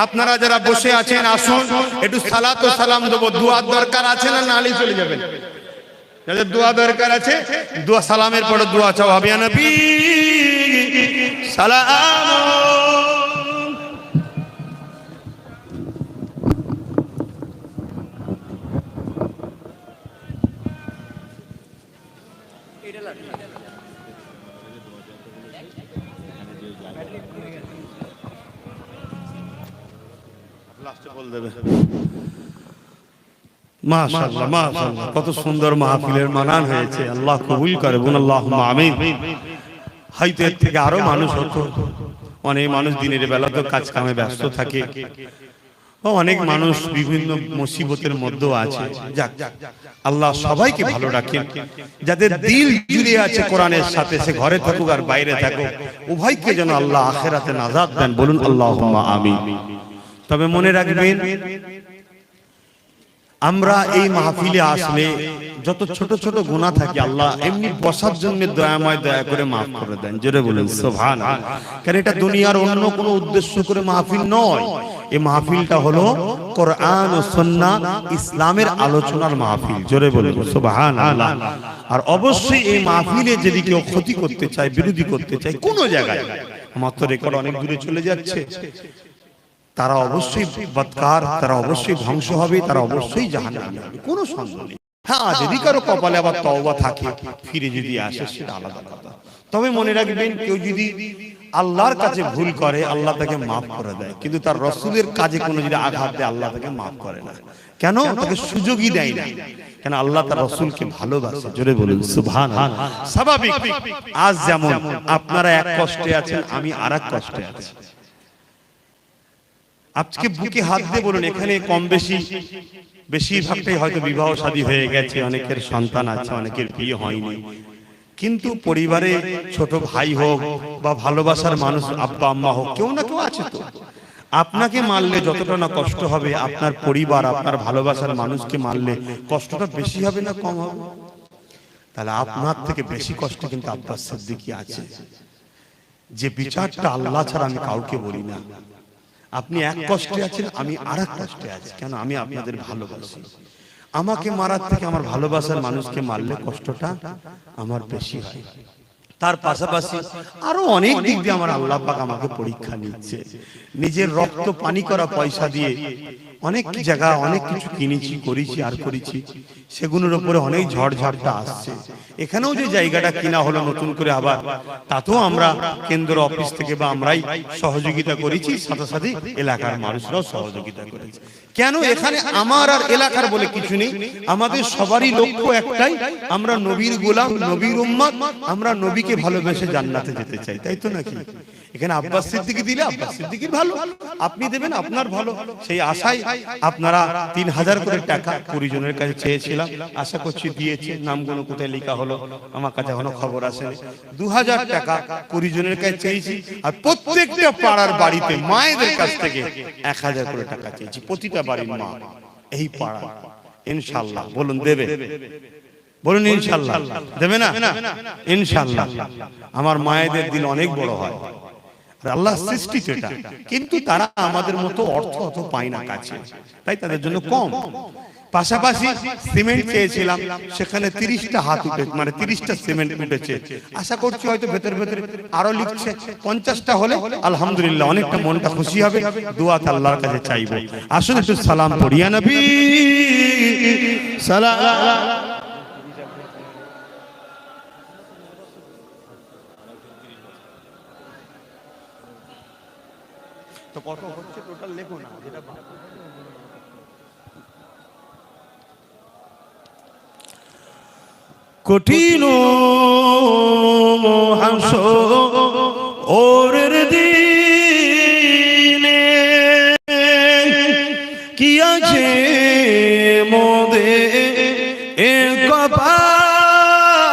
আপনারা যারা বসে আছেন আসুন, একটু সালাত ও সালাম দেব। দোয়ার দরকার আছে না নালি চলে যাবেন? যাদের দোয়া দরকার আছে দোয়া সালামের পরে দোয়া চাওয়া হবে। ইয়া নবী সালাম। মাশাআল্লাহ মাশাআল্লাহ, কত সুন্দর মাহফিলের মানান হয়েছে। আল্লাহ কবুল করে, বলুন আল্লাহুম্মা আমিন। হয়তো এর থেকে আরো মানুষ হতো। অনেক মানুষ দিনের বেলা তো কাজ কামে ব্যস্ত থাকে, অনেক মানুষ বিভিন্ন মুসিবতের মধ্যেও আছে। যাক, আল্লাহ সবাইকে ভালো রাখেন। যাদের দিল জুড়ে আছে কোরআনের সাথে, সে ঘরে থাকুক আর বাইরে থাকুক, উভয়কে যেন আল্লাহ আখিরাতে নাজাত দেন, বলুন আল্লাহুম্মা আমিন। তবে মনে রাখবেন, আমরা এই মাহফিলে আসলে যত ছোট ছোট গুনাহ থাকে আল্লাহ এমনি বসার জন্য দয়াময় দয়া করে মাফ করে দেন। জোরে বলেন সুবহানাল্লাহ। কারণ এটা দুনিয়ার অন্য কোনো উদ্দেশ্য করে মাহফিল নয়। এই মাহফিলটা হলো কোরআন ও সুন্নাহ ইসলামের আলোচনার মাহফিল। জোরে বলেন সুবহানাল্লাহ। আর অবশ্যই এই মাহফিলে যদি কেউ ক্ষতি করতে চায়, বিরোধী করতে চায় কোনো জায়গায়, আমার তো রেকর্ড অনেক দূরে চলে যাচ্ছে, তারা অবশ্যই বদকার, তারা অবশ্যই ধ্বংস হবে, তারা অবশ্যই জাহান্নামে যাবে, কোনো সন্দেহ নেই। হ্যাঁ, যদি কারো কপালে আবার তওবা থাকে, ফিরে যদি আসে, সেটা আলাদা কথা। তবে মনে রাখবেন, কেউ যদি আল্লাহর কাছে ভুল করে আল্লাহ তাকে মাফ করে দেয়, কিন্তু তার রাসূলের কাজে কোনো যদি আঘাত দেয় আল্লাহ তাকে মাফ করে না। কেন? তাকে সুযোগই দেয় না। কেন? আল্লাহ তার রাসূলকে ভালোবাসে। জোরে বলুন সুবহানাল্লাহ। স্বাভাবিক, আজ যেমন আপনারা এক কষ্টে আছেন, আমি আরেক কষ্টে আছি। আজকে বুকে হাত দিয়ে বলুন, এখানে কম বেশি বেশিরভাগটাই হয়তো বিবাহ শাদী হয়ে গেছে, অনেকের সন্তান আছে, অনেকের বিয়ে হয়নি, কিন্তু পরিবারে ছোট ভাই হোক বা ভালোবাসার মানুষ আব্বা আম্মা হোক, কেউ না কেউ আছে। তো আপনাকে মারলে যতটা না কষ্ট হবে, আপনার পরিবার, আপনার ভালোবাসার মানুষকে মারলে কষ্টটা বেশি হবে না কম হবে? তাহলে আপনার থেকে বেশি কষ্ট কিন্তু আব্বাস সিদ্দিকী আছে, যে বিচারটা আল্লাহ ছাড়া আমি কাউকে বলি না। আপনি এক কষ্টে আছেন, আমি আরেক কষ্টে আছি। কেন? আমি আপনাদের ভালোবাসি। আমাকে মারার থেকে আমার ভালোবাসার মানুষকে মারলে কষ্টটা আমার বেশি হয়। তার পাশাপাশি আরো অনেক দিক দিয়ে আমার আল্লাহ পাক আমাকে পরীক্ষা নিচ্ছে। নিজের রক্ত পানি করা পয়সা দিয়ে অনেক জায়গা অনেক কিছু কিনেছি, করেছি আর করেছি, সেগুলোর উপরে অনেক ঝড়ঝাপটা আসছে। এখানেও যে জায়গাটা কিনা হলো নতুন করে আবার, তাতেও আমরা কেন্দ্র অফিস থেকে বা আমরাই সহযোগিতা করেছি, সাথে সাথে এলাকার মানুষরাও সহযোগিতা করেছে। কেন? এখানে আমার আর এলাকার বলে কিছু নেই, আমাদের সবারই লক্ষ্য একটাই, আমরা নবীর গোলাম, নবীর উম্মত, আমরা নবীকে ভালোবেসে জান্নাতে যেতে চাই, তাই তো নাকি? এখানে আব্বাস সিদ্দিকী দিলে আব্বাস সিদ্দিকীর ভালো, আপনি দেবেন আপনার ভালো, সেই আশায় আপনারা 3000 করে টাকা 20 জনের কাছে চেয়েছিলাম, আশা করছি দিয়েছে। নামগুলো কোথায় লেখা হলো আমার কাছে এখনো খবর আসেনি। 2000 টাকা 20 জনের কাছে চেয়েছি, আর প্রত্যেকটা পাড়ার বাড়িতে মায়েদের কাছ থেকে 1000 করে টাকা চেয়েছি, প্রতিটা বাড়ির মা এই পাড়া। ইনশাআল্লাহ বলুন দেবে, বলুন ইনশাআল্লাহ দেবে না? ইনশাআল্লাহ। আমার মায়েদের দিল অনেক বড় হয়, আল্লাহ সৃষ্টি এটা, কিন্তু তারা আমাদের মতো অর্থ অত পায় না কাছে, তাই তাদের জন্য কম। পাশাপাশি সিমেন্ট চেয়েছিলাম, সেখানে 30টা হাত উঠে, মানে 30টা সিমেন্ট উঠেছে। আশা করছি হয়তো ভেতর ভেতরে আরো লিখছে, 50টা হলে আলহামদুলিল্লাহ, অনেকটা মনটা খুশি হবে। দোয়াতে আল্লাহর কাছে চাইবো। আসুন একটু সালাম পড়ি, ইয়া নবী সালাম। তো কত হচ্ছে টোটাল লেখো না, যেটা কঠিন হাসরের দিনে কি আছে মোদের কপালে,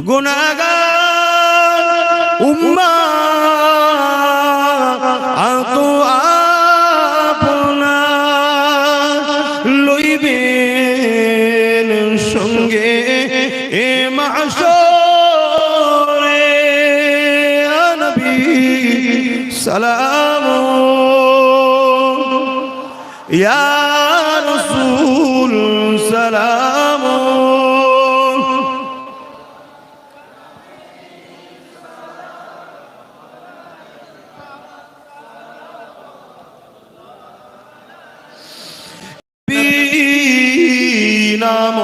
গুনাহগার উম্মত করিবেন সঙ্গে এ মাহশরে নবী সালাম ইয়া রাসূল সালাম নাম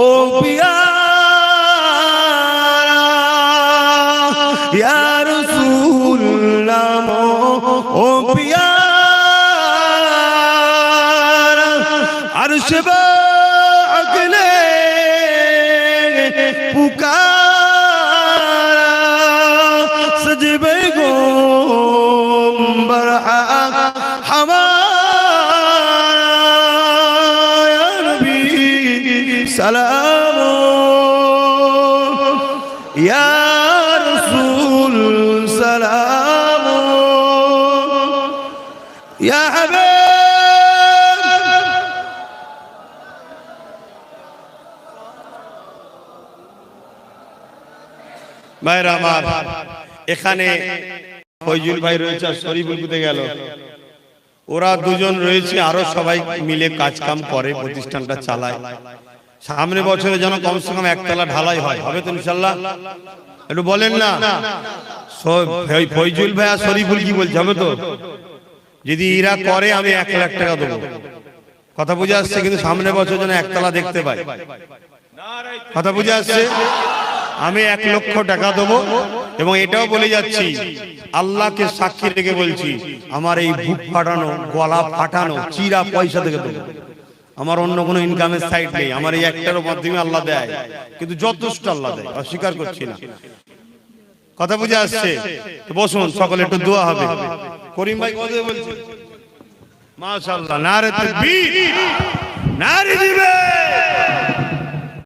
ও পিয়ারা ইয়া রাসূল নাম ও পিয়ারা আরশ বাগলে পুকারা সজবে গোম্বর হামা سلام يا رسول سلام يا حبيب ভাইরা আমার এখানে ফয়জুল ভাই রয়েছে আর শরীফুল কোথায় গেল ওরা দুজন রয়েছে আরো সবাই মিলে কাজ কাম করে প্রতিষ্ঠানটা চালায় সামনে বছরে যেন কমসে কম একতলা ঢালাই হয় হবে তো ইনশাআল্লাহ একটু বলেন না ফয়জুল ভাই আর শরীফুল কি বলছে হবে তো যদি এরা করে আমি 1 লাখ টাকা দেবো কথা বুঝে আসছে কিন্তু সামনে বছর যেন একতলা দেখতে পাই কথা বুঝে আসছে আমি 1 লক্ষ টাকা দেবো এবং এটাও বলে যাচ্ছি আল্লাহকে সাক্ষী রেখে বলছি আমার এই বুক ফাটানো গলা ফাটানো চিরা পয়সা থেকে দেবো আমার অন্য কোনো ইনকামের সাইড নেই আমার এই একটার মাধ্যমে আল্লাহ দেয় কিন্তু যথেষ্ট আল্লাহ দেয় অস্বীকার করছি না কথা বুঝে আসছে বসুন সকলে একটু দোয়া হবে করিম ভাই কথা বলছে মাশাআল্লাহ নারে তাকবীর